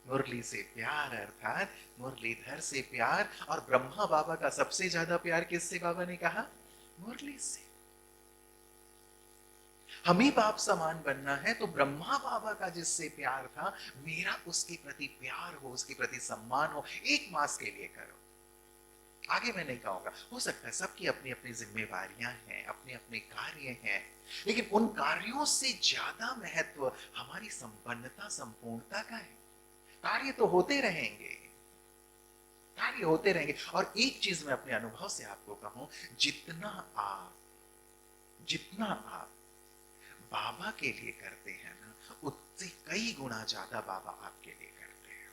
मुरली से प्यार, अर्थात मुरलीधर से प्यार। और ब्रह्मा बाबा का सबसे ज्यादा प्यार किससे बाबा ने कहा? मुरली से। हमें बाप समान बनना है तो ब्रह्मा बाबा का जिससे प्यार था, मेरा उसके प्रति प्यार हो, उसके प्रति सम्मान हो। 1 मास के लिए करो, आगे मैं नहीं कहूंगा। हो सकता है सबकी अपनी अपनी जिम्मेवारियां हैं, अपने अपने कार्य हैं, लेकिन उन कार्यों से ज्यादा महत्व हमारी संपन्नता, संपूर्णता का है। कार्य तो होते रहेंगे, कार्य होते रहेंगे। और एक चीज मैं अपने अनुभव से आपको कहूं, जितना आप बाबा के लिए करते हैं ना, उससे कई गुना ज्यादा बाबा आपके लिए करते हैं,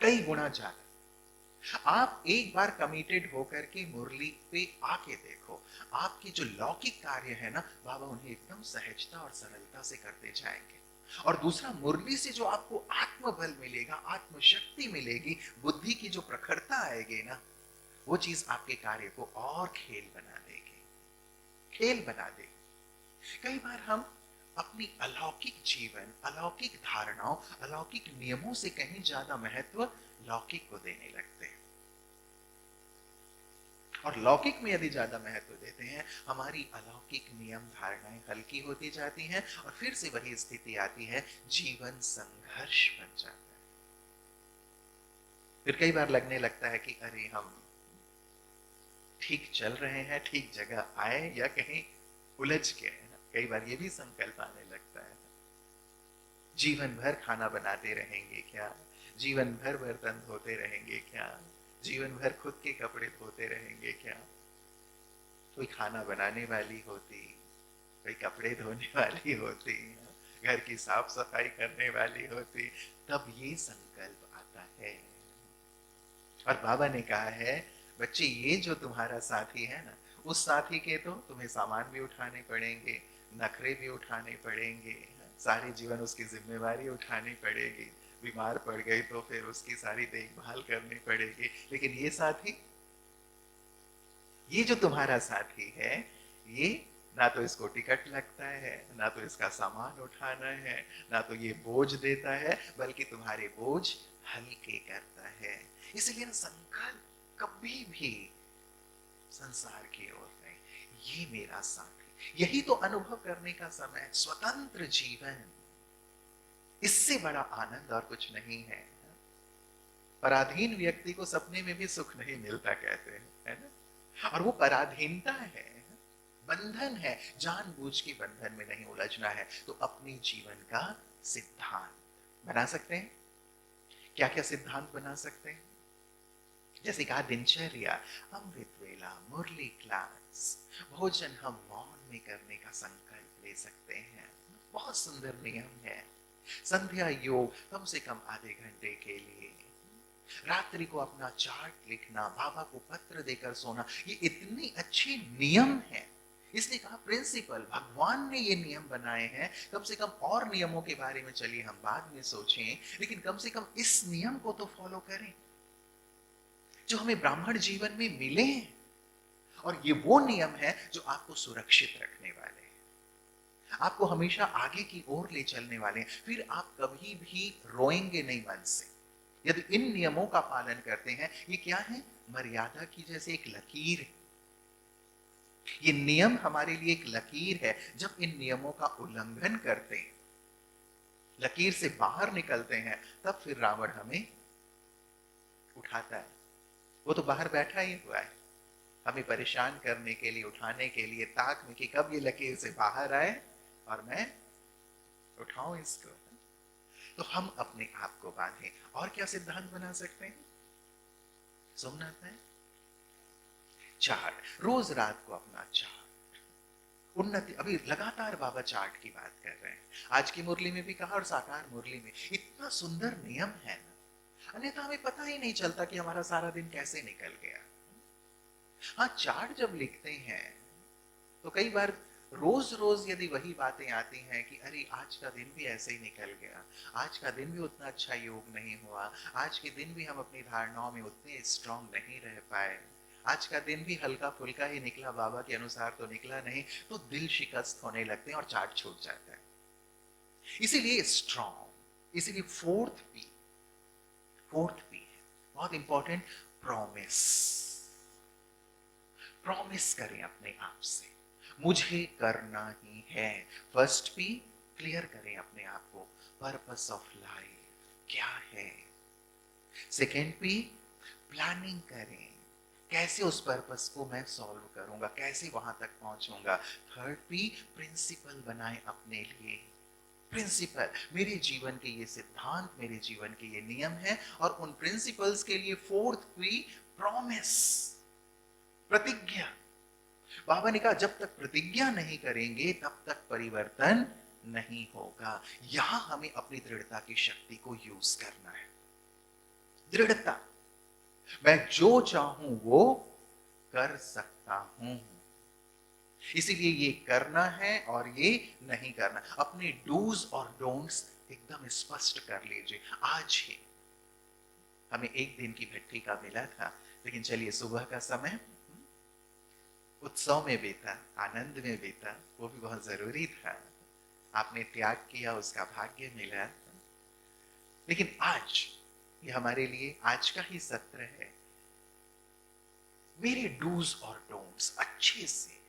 कई गुना ज्यादा। आप एक बार कमिटेड होकर के मुरली पे आके देखो, आपके जो लौकिक कार्य है ना, बाबा उन्हें एकदम सहजता और सरलता से करते जाएंगे। और दूसरा, मुरली से जो आपको आत्मबल मिलेगा, आत्मशक्ति मिलेगी, बुद्धि की जो प्रखरता आएगी ना, वो चीज आपके कार्य को और खेल बना देगी, खेल बना देगी। कई बार हम अपनी अलौकिक जीवन, अलौकिक धारणाओं, अलौकिक नियमों से कहीं ज्यादा महत्व लौकिक को देने लगते हैं। और लौकिक में यदि ज्यादा महत्व देते हैं, हमारी अलौकिक नियम धारणाएं हल्की होती जाती हैं और फिर से वही स्थिति आती है, जीवन संघर्ष बन जाता है। फिर कई बार लगने लगता है कि अरे हम ठीक चल रहे हैं, ठीक जगह आए या कहीं उलझ गए हैं। कई बार ये भी संकल्प आने लगता है, जीवन भर खाना बनाते रहेंगे क्या, जीवन भर बर्तन धोते रहेंगे क्या, जीवन भर खुद के कपड़े धोते रहेंगे क्या। कोई खाना बनाने वाली होती, कोई कपड़े धोने वाली होती, घर की साफ सफाई करने वाली होती, तब ये संकल्प आता है। और बाबा ने कहा है, बच्चे ये जो तुम्हारा साथी है ना, उस साथी के तो तुम्हें सामान भी उठाने पड़ेंगे, नखरे भी उठाने पड़ेंगे, सारे जीवन उसकी जिम्मेवारी उठानी पड़ेगी, बीमार पड़ गई तो फिर उसकी सारी देखभाल करनी पड़ेगी। लेकिन ये साथी, ये जो तुम्हारा साथी है, ये ना तो इसको टिकट लगता है, ना तो इसका सामान उठाना है, ना तो ये बोझ देता है, बल्कि तुम्हारे बोझ हल्के करता है। इसलिए ना, संकल्प कभी भी संसार की ओर नहीं, ये मेरा साथी। यही तो अनुभव करने का समय, स्वतंत्र जीवन, इससे बड़ा आनंद और कुछ नहीं है। पराधीन व्यक्ति को सपने में भी सुख नहीं मिलता, कहते हैं, है ना। और वो पराधीनता है, बंधन है, जानबूझ के बंधन में नहीं उलझना है। तो अपने जीवन का सिद्धांत बना सकते हैं। क्या क्या सिद्धांत बना सकते हैं? जैसे कहा, दिनचर्या, अमृत वेला, मुरली क्लास, भोजन हम मौन में करने का संकल्प ले सकते हैं, बहुत सुंदर नियम है। संध्या योग, कम से कम आधे घंटे के लिए। रात्रि को अपना चार्ट लिखना, बाबा को पत्र देकर सोना, ये इतनी अच्छी नियम है। इसलिए कहा प्रिंसिपल, भगवान ने ये नियम बनाए हैं। कम से कम और नियमों के बारे में चलिए हम बाद में सोचें, लेकिन कम से कम इस नियम को तो फॉलो करें जो हमें ब्राह्मण जीवन में मिले हैं। और ये वो नियम है जो आपको सुरक्षित रखने वाले हैं, आपको हमेशा आगे की ओर ले चलने वाले हैं। फिर आप कभी भी रोएंगे नहीं मन से, यदि इन नियमों का पालन करते हैं। ये क्या है? मर्यादा की जैसे एक लकीर है। ये नियम हमारे लिए एक लकीर है। जब इन नियमों का उल्लंघन करते हैं, लकीर से बाहर निकलते हैं, तब फिर रावण हमें उठाता है। वो तो बाहर बैठा ही हुआ है, हमें परेशान करने के लिए, उठाने के लिए, ताक में कि कब ये लकीर से बाहर आए और मैं उठाऊं इसको। तो हम अपने आप को बांधें। और क्या सिद्धांत बना सकते हैं? सोमनाथ में चार्ट, रोज रात को अपना चार्ट, उन्नति। अभी लगातार बाबा चार्ट की बात कर रहे हैं, आज की मुरली में भी कहा और साकार मुरली में। इतना सुंदर नियम है ना, अन्यथा हमें पता ही नहीं चलता कि हमारा सारा दिन कैसे निकल गया। हाँ, चार्ट जब लिखते हैं तो कई बार रोज रोज यदि वही बातें आती हैं कि अरे आज का दिन भी ऐसे ही निकल गया, आज का दिन भी उतना अच्छा योग नहीं हुआ, आज के दिन भी हम अपनी धारणाओं में उतने स्ट्रांग नहीं रह पाए, आज का दिन भी हल्का फुल्का ही निकला, बाबा के अनुसार तो निकला नहीं, तो दिल शिकस्त होने लगते हैं और चार्ट छूट जाता है। इसीलिए स्ट्रांग, इसीलिए फोर्थ पी है बहुत इंपॉर्टेंट, प्रॉमिस। प्रॉमिस करें अपने आप से, मुझे करना ही है। फर्स्ट पी, क्लियर करें अपने आप को, पर्पस ऑफ लाइफ क्या है। सेकेंड पी, प्लानिंग करें, कैसे उस पर्पस को मैं सॉल्व करूंगा, कैसे वहां तक पहुंचूंगा। थर्ड पी, प्रिंसिपल बनाए अपने लिए। प्रिंसिपल, मेरे जीवन के ये सिद्धांत, मेरे जीवन के ये नियम हैं, और उन प्रिंसिपल्स के लिए फोर्थ पी, प्रॉमिस, प्रतिज्ञा। बाबा ने कहा जब तक प्रतिज्ञा नहीं करेंगे तब तक परिवर्तन नहीं होगा। यहां हमें अपनी दृढ़ता की शक्ति को यूज करना है। दृढ़ता, मैं जो चाहूं वो कर सकता हूं। इसीलिए ये करना है और ये नहीं करना। अपने डूज और डोंट्स एकदम स्पष्ट कर लीजिए आज ही। हमें एक दिन की भट्टी का मिला था, लेकिन चलिए सुबह का समय उत्सव में बीता, आनंद में बीता, वो भी बहुत जरूरी था। आपने त्याग किया, उसका भाग्य मिला। लेकिन आज ये हमारे लिए आज का ही सत्र है। मेरे डूज और डोंट्स अच्छे से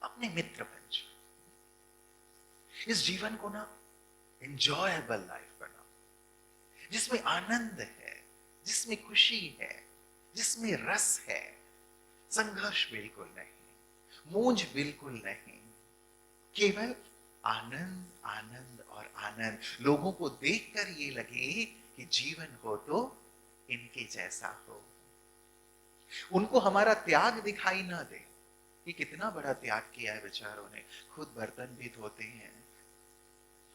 अपने मित्र बन जाओ। इस जीवन को ना एंजॉयबल लाइफ बनाओ, जिसमें आनंद है, जिसमें खुशी है, जिसमें रस है। संघर्ष बिल्कुल नहीं, मूंझ बिल्कुल नहीं, केवल आनंद आनंद और आनंद। लोगों को देखकर ये लगे कि जीवन हो तो इनके जैसा हो। उनको हमारा त्याग दिखाई ना दे कि कितना बड़ा त्याग किया है बेचारों ने। खुद बर्तन भी धोते हैं,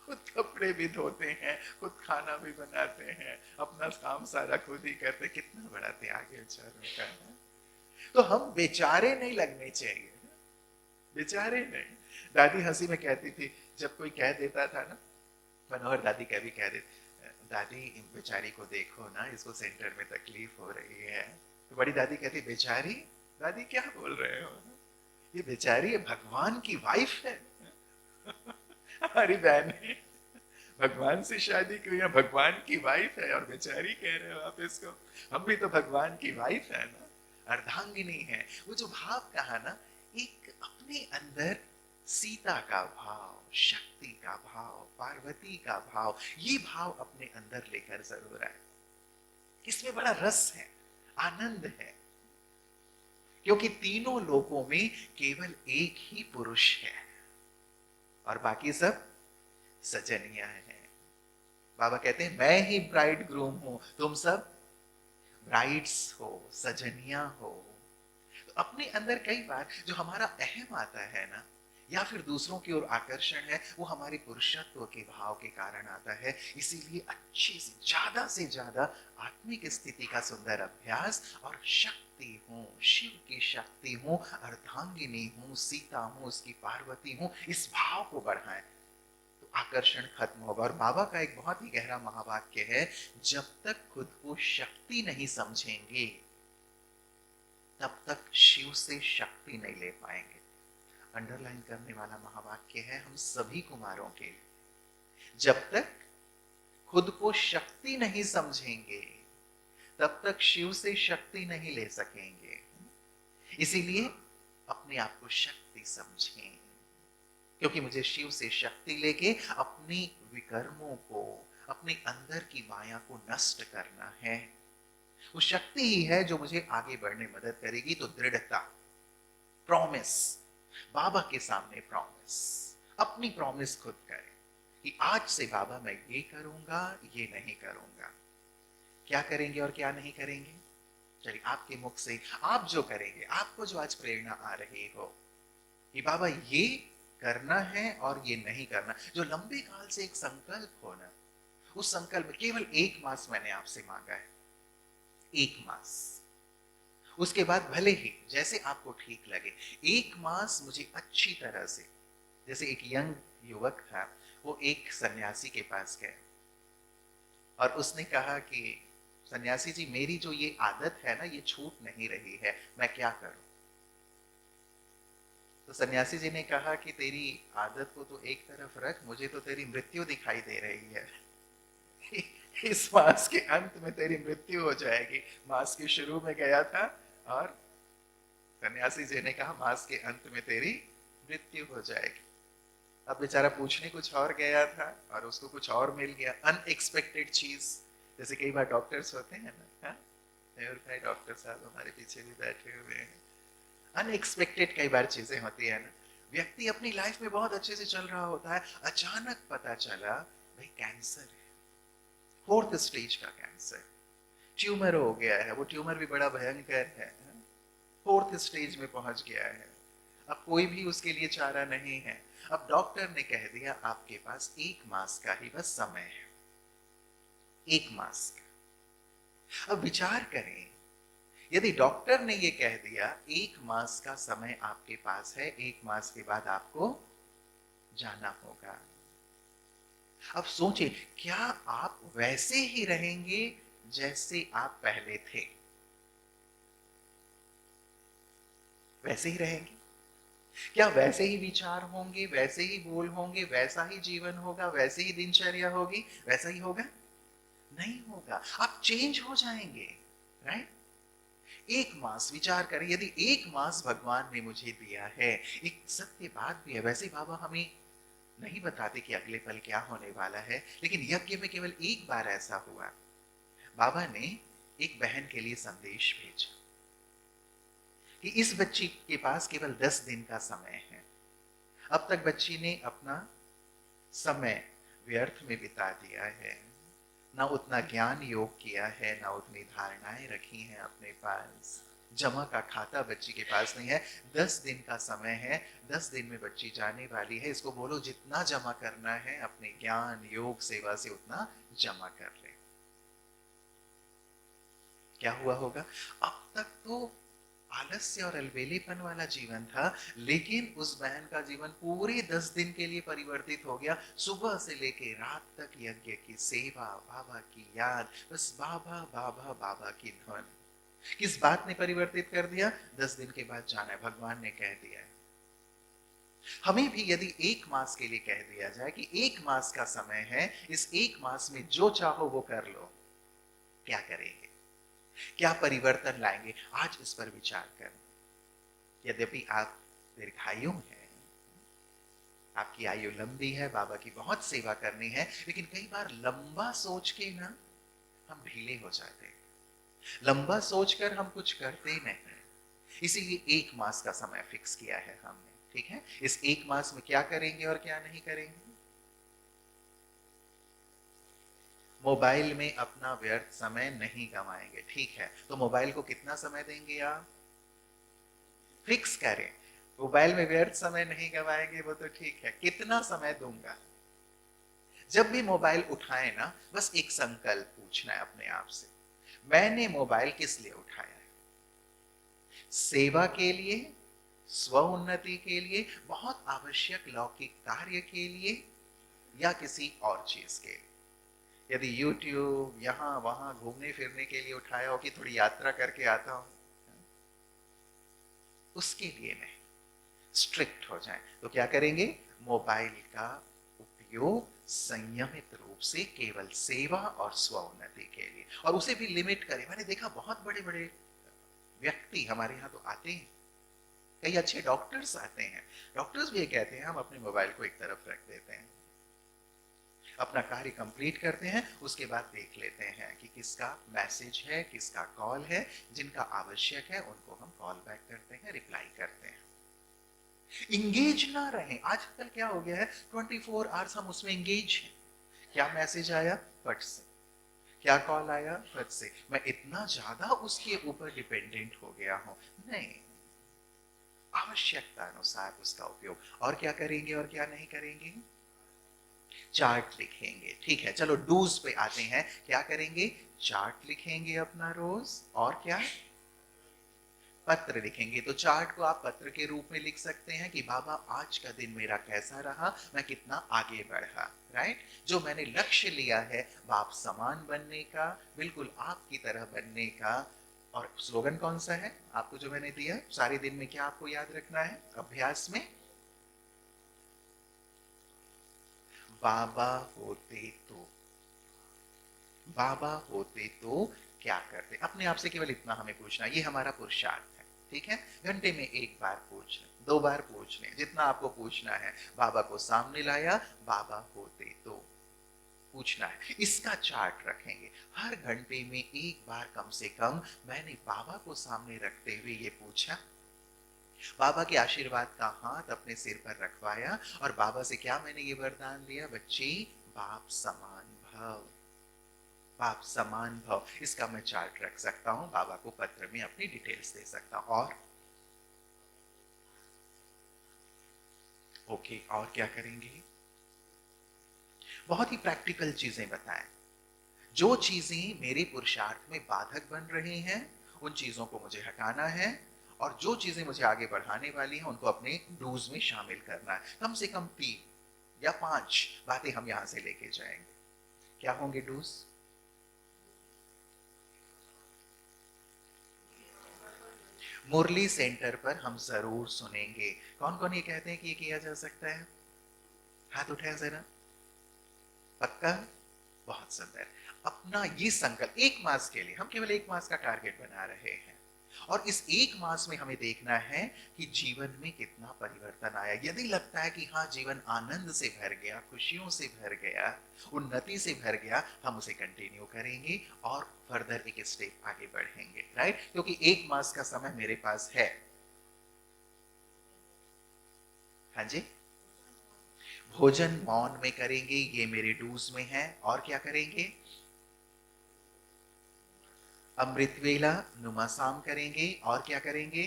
खुद कपड़े भी धोते हैं, खुद खाना भी बनाते हैं, अपना काम सारा खुद ही करते। कितना बड़ा त्याग है बेचारों का। तो हम बेचारे नहीं लगने चाहिए, बेचारे नहीं। दादी हंसी में कहती थी, जब कोई कह देता था ना, मनोहर दादी कभी कह देती, दादी बेचारी को देखो ना, इसको सेंटर में तकलीफ हो रही है। तो बड़ी दादी कहती, बेचारी? दादी क्या बोल रहे हो, ये बेचारी भगवान की वाइफ है। हमारी बहन ने भगवान से शादी की है, भगवान की वाइफ है, और बेचारी कह रहे हो आप इसको। हम भी तो भगवान की वाइफ है ना, अर्धांगिनी है। वो जो भाव कहा ना, एक अपने अंदर सीता का भाव, शक्ति का भाव, पार्वती का भाव, ये भाव अपने अंदर लेकर जरूर आए। इसमें बड़ा रस है, आनंद है, क्योंकि तीनों लोकों में केवल एक ही पुरुष है और बाकी सब सजनिया है। बाबा कहते हैं मैं ही ब्राइड ग्रूम हूं, तुम सब ब्राइड्स हो, सजनिया हो। तो अपने अंदर कई बार जो हमारा अहम आता है ना, या फिर दूसरों की ओर आकर्षण है, वो हमारे पुरुषत्व के भाव के कारण आता है। इसीलिए अच्छे से ज्यादा आत्मिक स्थिति का सुंदर अभ्यास, और शक्ति हूं, शिव की शक्ति हूं, अर्धांगिनी हूं, सीता हूं, उसकी पार्वती हूं, इस भाव को बढ़ाएं तो आकर्षण खत्म होगा। और बाबा का एक बहुत ही गहरा महावाक्य है, जब तक खुद को शक्ति नहीं समझेंगे तब तक शिव से शक्ति नहीं ले पाएंगे। अंडरलाइन करने वाला महावाक्य है हम सभी कुमारों के लिए। जब तक खुद को शक्ति नहीं समझेंगे तब तक शिव से शक्ति नहीं ले सकेंगे। इसीलिए अपने आप को शक्ति समझें, क्योंकि मुझे शिव से शक्ति लेके अपनी विकर्मों को, अपने अंदर की माया को नष्ट करना है। वो शक्ति ही है जो मुझे आगे बढ़ने मदद करेगी। तो दृढ़ता, प्रॉमिस, बाबा के सामने प्रॉमिस, अपनी प्रॉमिस खुद करें कि आज से बाबा मैं ये करूंगा, ये नहीं करूंगा। क्या करेंगे और क्या नहीं करेंगे, चलिए आपके मुख से आप जो करेंगे, आपको जो आज प्रेरणा आ रही हो कि बाबा ये करना है और ये नहीं करना। जो लंबे काल से एक संकल्प हो ना, उस संकल्प में केवल 1 मास मैंने आपसे मांगा है, 1 मास। उसके बाद भले ही जैसे आपको ठीक लगे, 1 मास मुझे अच्छी तरह से, जैसे एक यंग युवक था, वो एक सन्यासी के पास गया और उसने कहा कि सन्यासी जी, मेरी जो ये आदत है ना, ये छूट नहीं रही है, मैं क्या करूं। तो सन्यासी जी ने कहा कि तेरी आदत को तो एक तरफ रख, मुझे तो तेरी मृत्यु दिखाई दे रही है। इस मास के अंत में तेरी मृत्यु हो जाएगी। मास के शुरू में गया था और सन्यासी जी ने कहा मास के अंत में तेरी मृत्यु हो जाएगी। अब बेचारा पूछने कुछ और गया था और उसको कुछ और मिल गया, अनएक्सपेक्टेड चीज। जैसे कई बार डॉक्टर्स होते हैं ना, मयूर भाई डॉक्टर साहब हमारे पीछे भी बैठे हुए हैं। अनएक्सपेक्टेड कई बार चीजें होती है ना। व्यक्ति अपनी लाइफ में बहुत अच्छे से चल रहा होता है, अचानक पता चला भाई कैंसर है, 4th स्टेज का कैंसर, ट्यूमर हो गया है। वो ट्यूमर भी बड़ा भयंकर है, 4th स्टेज में पहुंच गया है। अब कोई भी उसके लिए चारा नहीं है। अब डॉक्टर ने कह दिया आपके पास 1 मास का ही बस समय है, 1 मास का। अब विचार करें, यदि डॉक्टर ने ये कह दिया 1 मास का समय आपके पास है, 1 मास के बाद आपको जाना होगा। अब सोचिए, क्या आप वैसे ही रहेंगे जैसे आप पहले थे? वैसे ही रहेंगे? क्या वैसे ही विचार होंगे, वैसे ही बोल होंगे, वैसा ही जीवन होगा, वैसे ही दिनचर्या होगी, वैसा ही होगा? नहीं होगा। आप चेंज हो जाएंगे, राइट? 1 मास विचार करें, यदि 1 मास भगवान ने मुझे दिया है, एक सत्य बात भी है, वैसे बाबा हमें नहीं बताते कि अगले पल क्या होने वाला है, लेकिन यज्ञ में केवल एक बार ऐसा हुआ। बाबा ने एक बहन के लिए संदेश भेजा कि इस बच्ची के पास केवल 10 दिन का समय है। अब तक बच्ची ने अपना समय व्यर्थ में बिता दिया है, ना उतना ज्ञान योग किया है, ना उतनी धारणाएं रखी हैं अपने पास। जमा का खाता बच्ची के पास नहीं है। 10 दिन का समय है, 10 दिन में बच्ची जाने वाली है। इसको बोलो जितना जमा करना है अपने ज्ञान योग सेवा से उतना जमा कर ले। क्या हुआ होगा? अब तक तो आलस्य और अलबेलेपन वाला जीवन था, लेकिन उस बहन का जीवन पूरे 10 दिन के लिए परिवर्तित हो गया। सुबह से लेके रात तक यज्ञ की सेवा, बाबा की याद, बस बाबा बाबा बाबा की धुन। किस बात ने परिवर्तित कर दिया? 10 दिन के बाद जाना है, भगवान ने कह दिया है। हमें भी यदि 1 मास के लिए कह दिया जाए कि 1 मास का समय है, इस 1 मास में जो चाहो वो कर लो, क्या करेंगे? क्या परिवर्तन लाएंगे? आज इस पर विचार करें। यद्यपि आप दीर्घायु हैं, आपकी आयु लंबी है, बाबा की बहुत सेवा करनी है, लेकिन कई बार लंबा सोच के ना हम ढीले हो जाते हैं। लंबा सोचकर हम कुछ करते नहीं, इसीलिए 1 मास का समय फिक्स किया है हमने। ठीक है, इस 1 मास में क्या करेंगे और क्या नहीं करेंगे? मोबाइल में अपना व्यर्थ समय नहीं गंवाएंगे। ठीक है, तो मोबाइल को कितना समय देंगे आप? फिक्स करें। मोबाइल में व्यर्थ समय नहीं गवाएंगे वो तो ठीक है, कितना समय दूंगा? जब भी मोबाइल उठाए ना, बस एक संकल्प पूछना है अपने आप से, मैंने मोबाइल किस लिए उठाया है? सेवा के लिए, स्व उन्नति के लिए, बहुत आवश्यक लौकिक कार्य के लिए, या किसी और चीज के लिए? यदि यूट्यूब यहां वहां घूमने फिरने के लिए उठाया हो कि थोड़ी यात्रा करके आता हूं, उसके लिए नहीं, स्ट्रिक्ट हो जाए तो क्या करेंगे? मोबाइल का उपयोग संयमित रूप से केवल सेवा और स्वोन्नति के लिए, और उसे भी लिमिट करें। मैंने देखा बहुत बड़े बड़े व्यक्ति हमारे यहाँ तो आते हैं, कई अच्छे डॉक्टर्स आते हैं, डॉक्टर्स भी ये कहते हैं हम अपने मोबाइल को एक तरफ रख देते हैं, अपना कार्य कंप्लीट करते हैं, उसके बाद देख लेते हैं कि किसका मैसेज है, किसका कॉल है, जिनका आवश्यक है उनको हम कॉल बैक करते हैं, रिप्लाई करते हैं। इंगेज ना रहें। आजकल क्या हो गया है, 24 आवर्स हम उसमें इंगेज हैं। क्या मैसेज आया, फट से, क्या कॉल आया, फट से। मैं इतना ज्यादा उसके ऊपर डिपेंडेंट हो गया हूं। नहीं, आवश्यकता अनुसार उसका उपयोग। और क्या करेंगे और क्या नहीं करेंगे? चार्ट लिखेंगे। ठीक है, चलो डूज पे आते हैं। क्या करेंगे? चार्ट लिखेंगे अपना रोज, और क्या? पत्र लिखेंगे। तो चार्ट को आप पत्र के रूप में लिख सकते हैं कि बाबा आज का दिन मेरा कैसा रहा, मैं कितना आगे बढ़ा, राइट? जो मैंने लक्ष्य लिया है बाप समान बनने का, बिल्कुल आपकी तरह बनने का। और स्लोगन कौन सा है आपको जो मैंने दिया? सारे दिन में क्या आपको याद रखना है अभ्यास में? बाबा होते तो, बाबा होते तो क्या करते? अपने आप से केवल इतना हमें पूछना, ये हमारा पुरुषार्थ है। ठीक है, घंटे में एक बार पूछ लें, 2 बार पूछ लें, जितना आपको पूछना है। बाबा को सामने लाया, बाबा होते तो पूछना है। इसका चार्ट रखेंगे। हर घंटे में एक बार कम से कम मैंने बाबा को सामने रखते हुए ये पूछा, बाबा के आशीर्वाद का हाथ अपने सिर पर रखवाया, और बाबा से क्या मैंने ये वरदान लिया, बच्ची बाप समान भव, बाप समान भव। इसका मैं चार्ट रख सकता हूं, बाबा को पत्र में अपनी डिटेल्स दे सकता हूं। और ओके, और क्या करेंगे? बहुत ही प्रैक्टिकल चीजें बताएं। जो चीजें मेरे पुरुषार्थ में बाधक बन रही हैं उन चीजों को मुझे हटाना है, और जो चीजें मुझे आगे बढ़ाने वाली हैं उनको अपने डूज में शामिल करना है। कम से कम 3 या 5 बातें हम यहां से लेके जाएंगे। क्या होंगे डूज? मुरली सेंटर पर हम जरूर सुनेंगे। कौन कौन ये कहते हैं कि ये किया जा सकता है? हाथ उठाएं जरा। पक्का? बहुत सुंदर। अपना ये संकल्प 1 मास के लिए, हम केवल 1 मास का टारगेट बना रहे हैं, और इस 1 मास में हमें देखना है कि जीवन में कितना परिवर्तन आया। यदि लगता है कि हाँ जीवन आनंद से भर गया, खुशियों से भर गया, उन्नति से भर गया, हम उसे कंटिन्यू करेंगे और फर्दर एक स्टेप आगे बढ़ेंगे, राइट? क्योंकि 1 मास का समय मेरे पास है। हाँ जी। भोजन मौन में करेंगे, ये मेरे डूज में है। और क्या करेंगे? अमृत वेला नुमासाम करेंगे। और क्या करेंगे?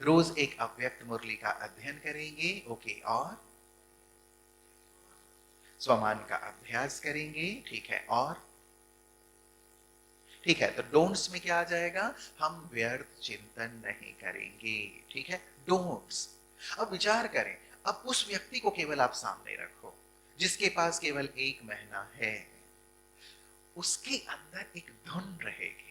रोज एक अव्यक्त मुरली का अध्ययन करेंगे। ओके। और स्वमान का अभ्यास करेंगे। ठीक है। और ठीक है, तो डोंट्स में क्या आ जाएगा? हम व्यर्थ चिंतन नहीं करेंगे। ठीक है, डोंट्स। अब विचार करें, अब उस व्यक्ति को केवल आप सामने रखो जिसके पास केवल 1 महीना है। उसके अंदर एक धुन रहेगी,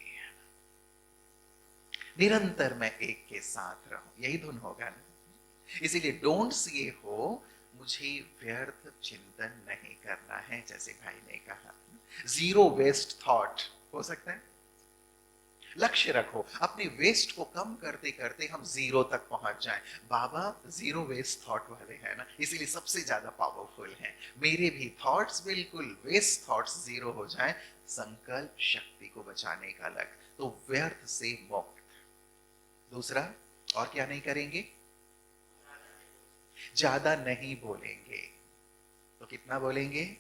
निरंतर मैं एक के साथ रहूं, यही धुन होगा ना। इसीलिए डोंट्स ये हो, मुझे व्यर्थ चिंतन नहीं करना है, जैसे भाई ने कहा, जीरो वेस्ट थॉट हो सकता है। लक्ष्य रखो, अपने वेस्ट को कम करते करते हम जीरो तक पहुंच जाएं। बाबा जीरो वेस्ट थॉट वाले हैं ना, इसीलिए सबसे ज्यादा पावरफुल हैं। मेरे भी थॉट्स बिल्कुल वेस्ट थॉट्स जीरो हो जाएं, संकल्प शक्ति को बचाने का लग, तो व्यर्थ से मुक्त। दूसरा, और क्या नहीं करेंगे? ज्यादा नहीं बोलेंगे। तो कितना बोलेंगे?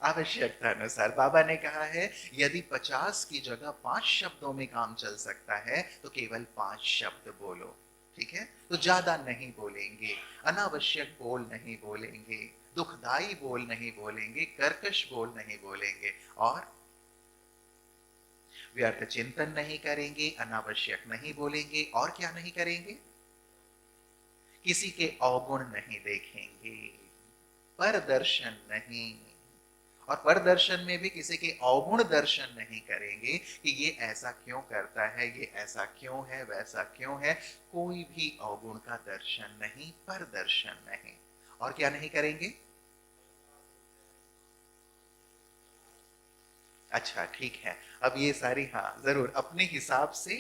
आवश्यकता अनुसार। बाबा ने कहा है यदि 50 की जगह 5 शब्दों में काम चल सकता है तो केवल 5 शब्द बोलो। ठीक है, तो ज्यादा नहीं बोलेंगे, अनावश्यक बोल नहीं बोलेंगे, दुखदाई बोल नहीं बोलेंगे, कर्कश बोल नहीं बोलेंगे, और व्यर्थ चिंतन नहीं करेंगे, अनावश्यक नहीं बोलेंगे, और क्या नहीं करेंगे? किसी के अवगुण नहीं देखेंगे, परदर्शन नहीं। और परदर्शन में भी किसी के अवगुण दर्शन नहीं करेंगे कि ये ऐसा क्यों करता है, ये ऐसा क्यों है, वैसा क्यों है। कोई भी अवगुण का दर्शन नहीं, परदर्शन नहीं। और क्या नहीं करेंगे? अच्छा ठीक है, अब ये सारी, हाँ जरूर अपने हिसाब से।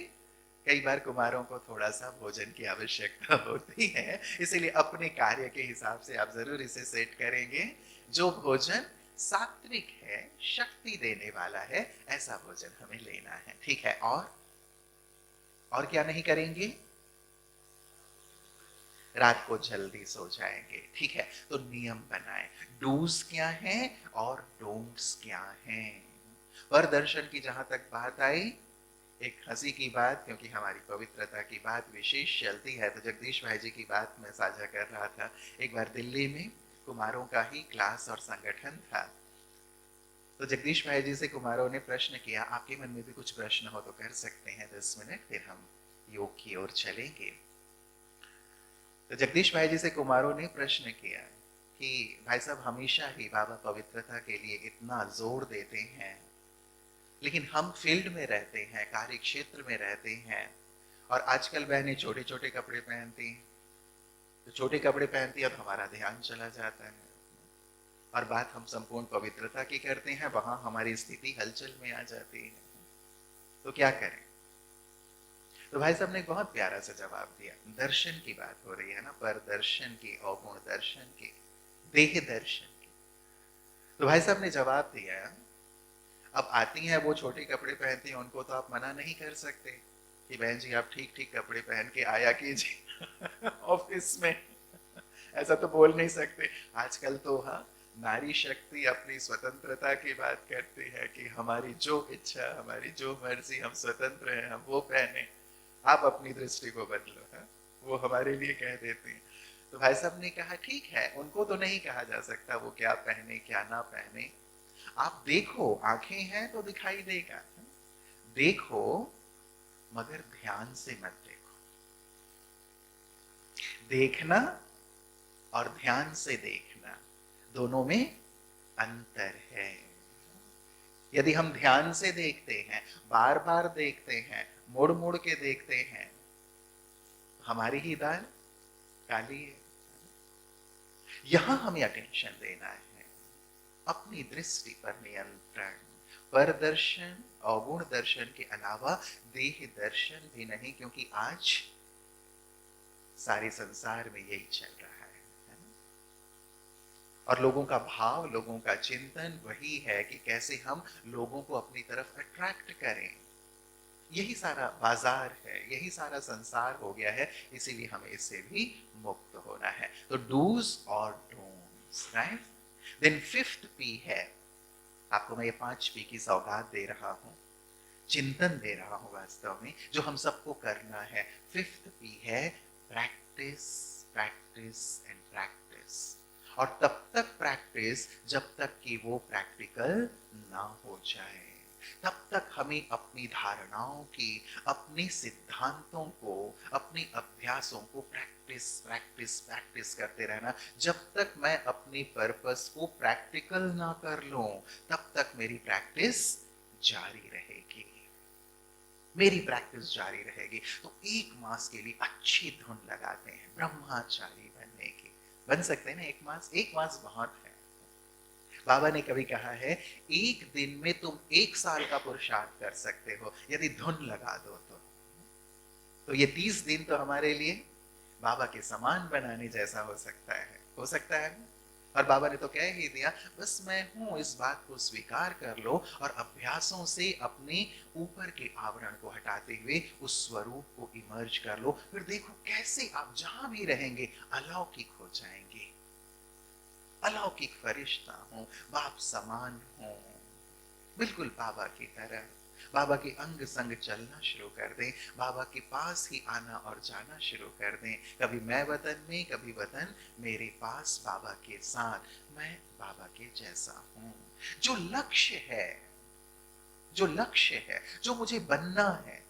कई बार कुमारों को थोड़ा सा भोजन की आवश्यकता होती है, इसीलिए अपने कार्य के हिसाब से आप जरूर इसे सेट करेंगे। जो भोजन सात्विक है, शक्ति देने वाला है, ऐसा भोजन हमें लेना है। ठीक है। और क्या नहीं करेंगे? रात को जल्दी सो जाएंगे। ठीक है, तो नियम बनाएं, डूज क्या है और डोंट्स क्या हैं। पर दर्शन की जहां तक बात आई, एक हंसी की बात, क्योंकि हमारी पवित्रता की बात विशेष चलती है, तो जगदीश भाई जी की बात मैं साझा कर रहा था। एक बार दिल्ली में कुमारों का ही क्लास और संगठन था, तो जगदीश भाई जी से कुमारों ने प्रश्न किया, आपके मन में भी कुछ प्रश्न हो तो कर सकते हैं, 10 मिनट, फिर हम योग की ओर चलेंगे। तो जगदीश भाई जी से कुमारों ने प्रश्न किया कि भाई साहब, हमेशा ही बाबा पवित्रता के लिए इतना जोर देते हैं, लेकिन हम फील्ड में रहते हैं, कार्य क्षेत्र में रहते हैं, और आजकल बहनें छोटे छोटे कपड़े पहनती हैं, तो छोटे कपड़े पहनती है तो हमारा ध्यान चला जाता है, और बात हम संपूर्ण पवित्रता की करते हैं, वहां हमारी स्थिति हलचल में आ जाती है। तो क्या करें? तो भाई साहब ने एक बहुत प्यारा सा जवाब दिया। दर्शन की बात हो रही है ना, पर दर्शन की, अवगुण दर्शन की, देह दर्शन की। तो भाई साहब ने जवाब दिया, अब आती हैं वो छोटे कपड़े पहनती हैं, उनको तो आप मना नहीं कर सकते कि बहन जी आप ठीक ठीक कपड़े पहन के आया कीजिए ऑफिस में, ऐसा तो बोल नहीं सकते। आजकल तो हाँ, नारी शक्ति अपनी स्वतंत्रता की बात करती है कि हमारी जो इच्छा, हमारी जो मर्जी, हम स्वतंत्र हैं, हम वो पहने, आप अपनी दृष्टि को बदलो। हाँ? वो हमारे लिए कह देती हैं। तो भाई साहब ने कहा ठीक है, उनको तो नहीं कहा जा सकता वो क्या पहने क्या ना पहने, आप देखो, आंखें हैं तो दिखाई देगा, देखो मगर ध्यान से मत देखो। देखना और ध्यान से देखना दोनों में अंतर है। यदि हम ध्यान से देखते हैं, बार बार देखते हैं, मुड़ मुड़ के देखते हैं, हमारी ही दाल काली है। यहां हमें अटेंशन देना है, अपनी दृष्टि पर नियंत्रण। पर दर्शन, अवगुण दर्शन के अलावा देह दर्शन भी नहीं, क्योंकि आज सारे संसार में यही चल रहा है ना? और लोगों का भाव, लोगों का चिंतन वही है कि कैसे हम लोगों को अपनी तरफ अट्रैक्ट करें। यही सारा बाजार है, यही सारा संसार हो गया है, इसीलिए हमें इससे भी मुक्त होना है। तो डूज और don'ts, right. Then fifth P है, आपको मैं ये 5 पी की सौगात दे रहा हूं, चिंतन दे रहा हूं वास्तव में, जो हम सबको करना है। फिफ्थ पी है प्रैक्टिस, प्रैक्टिस एंड प्रैक्टिस। और तब तक प्रैक्टिस जब तक कि वो प्रैक्टिकल ना हो जाए, तब तक हमें अपनी धारणाओं की, अपने सिद्धांतों को, अपने अभ्यासों को प्रैक्टिस प्रैक्टिस प्रैक्टिस करते रहना। जब तक मैं अपने पर्पस को प्रैक्टिकल ना कर लूं, तब तक मेरी प्रैक्टिस जारी रहेगी, मेरी प्रैक्टिस जारी रहेगी। तो 1 मास के लिए अच्छी धुन लगाते हैं ब्रह्मचारी बनने की। बन सकते हैं ना 1 मास? 1 मास बहुत है। बाबा ने कभी कहा है, 1 दिन में तुम 1 साल का पुरुषार्थ कर सकते हो यदि धुन लगा दो तो ये 30 दिन तो हमारे लिए बाबा के समान बनाने जैसा हो सकता है, हो सकता है। और बाबा ने तो कह ही दिया, बस मैं हूं, इस बात को स्वीकार कर लो और अभ्यासों से अपने ऊपर के आवरण को हटाते हुए उस स्वरूप को इमर्ज कर लो। फिर देखो कैसे आप जहां भी रहेंगे अलौकिक हो जाएंगे। अलौकिक फरिश्ता हूं, बाप समान हूं, बिल्कुल बाबा की तरह। बाबा के अंग संग चलना शुरू कर दें, बाबा के पास ही आना और जाना शुरू कर दें। कभी मैं वतन में, कभी वतन मेरे पास, बाबा के साथ, मैं बाबा के जैसा हूं। जो लक्ष्य है, जो लक्ष्य है, जो मुझे बनना है,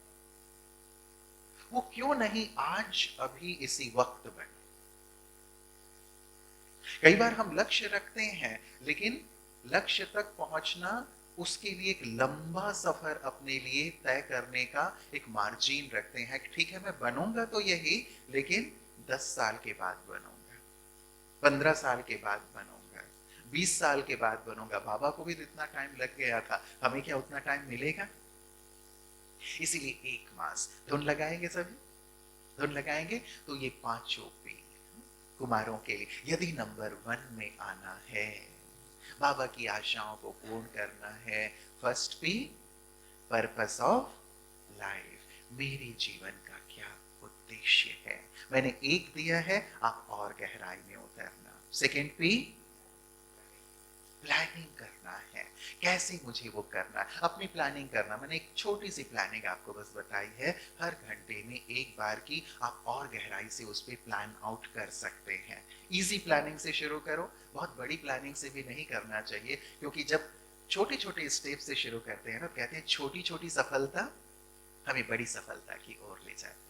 वो क्यों नहीं आज अभी इसी वक्त बने। कई बार हम लक्ष्य रखते हैं, लेकिन लक्ष्य तक पहुंचना, उसके लिए एक लंबा सफर अपने लिए तय करने का एक मार्जिन रखते हैं। ठीक है, मैं बनूंगा तो यही, लेकिन 10 साल के बाद बनूंगा, 15 साल के बाद बनूंगा, 20 साल के बाद बनूंगा। बाबा को भी इतना टाइम लग गया था, हमें क्या उतना टाइम मिलेगा? इसीलिए 1 मास धुन लगाएंगे, सभी धुन लगाएंगे। तो ये 5 पी कुमारों के लिए, यदि नंबर 1 में आना है, बाबा की आशाओं को पूर्ण करना है, first P purpose of life, मेरे जीवन का क्या उद्देश्य है। मैंने 1 दिया है, आप और गहराई में उतरना। सेकेंड पी प्लानिंग करना है, कैसे मुझे वो करना है, अपनी प्लानिंग करना। मैंने एक छोटी सी प्लानिंग आपको बस बताई है, हर घंटे में 1 बार की आप और गहराई से उस पर प्लान आउट कर सकते हैं। इजी प्लानिंग से शुरू करो, बहुत बड़ी प्लानिंग से भी नहीं करना चाहिए, क्योंकि जब छोटे छोटे स्टेप से शुरू करते हैं ना, कहते हैं छोटी छोटी सफलता हमें बड़ी सफलता की ओर ले जाती है।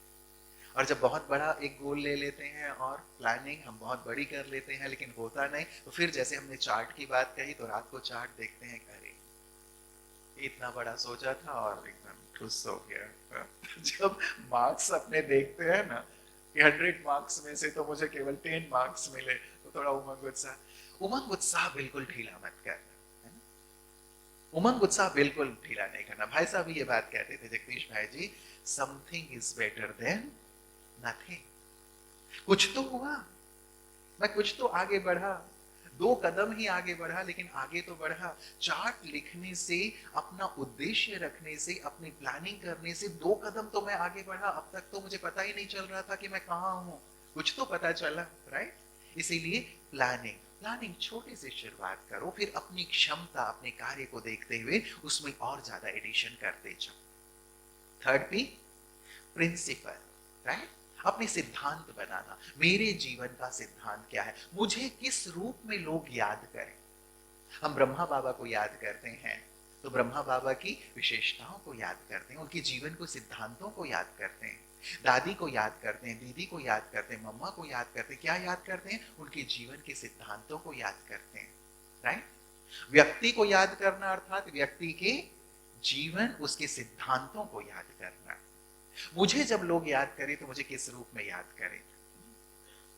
और जब बहुत बड़ा एक गोल ले लेते हैं और प्लानिंग हम बहुत बड़ी कर लेते हैं, लेकिन होता नहीं, तो फिर जैसे हमने चार्ट की बात कही, तो रात को चार्ट देखते हैं, अरे इतना बड़ा सोचा था और एकदम ठुस हो गया। जब मार्क्स अपने देखते हैं ना कि 100 मार्क्स में से तो मुझे केवल 10 मार्क्स मिले, तो थोड़ा उमंग उत्साह बिल्कुल ढीला मत करना, उमंग उत्साह बिल्कुल ढीला नहीं करना। भाई साहब ये बात कहते थे, Jagdish bhai ji, something is better than nothing. कुछ तो हुआ, मैं कुछ तो आगे बढ़ा, 2 कदम ही आगे बढ़ा, लेकिन आगे तो बढ़ा। चार्ट लिखने से, अपना उद्देश्य रखने से, अपनी प्लानिंग करने से 2 कदम तो मैं आगे बढ़ा। अब तक तो मुझे पता ही नहीं चल रहा था कि मैं कहां हूं, कुछ तो पता चला, राइट। इसीलिए प्लानिंग, प्लानिंग छोटे से शुरुआत करो, फिर अपनी क्षमता, अपने कार्य को देखते हुए उसमें और ज्यादा एडिशन करते जाओ। Third P principle, right. अपने सिद्धांत बनाना, मेरे जीवन का सिद्धांत क्या है, मुझे किस रूप में लोग याद करें। हम ब्रह्मा बाबा को याद करते हैं तो ब्रह्मा बाबा की विशेषताओं को याद करते हैं, उनके जीवन को, सिद्धांतों को याद करते हैं। दादी को याद करते हैं, दीदी को याद करते हैं, मम्मा को याद करते हैं। क्या याद करते हैं? उनके जीवन के सिद्धांतों को याद करते हैं। राइट? व्यक्ति को याद करना अर्थात व्यक्ति के जीवन, उसके सिद्धांतों को याद करना। मुझे जब लोग याद करें तो मुझे किस रूप में याद करें?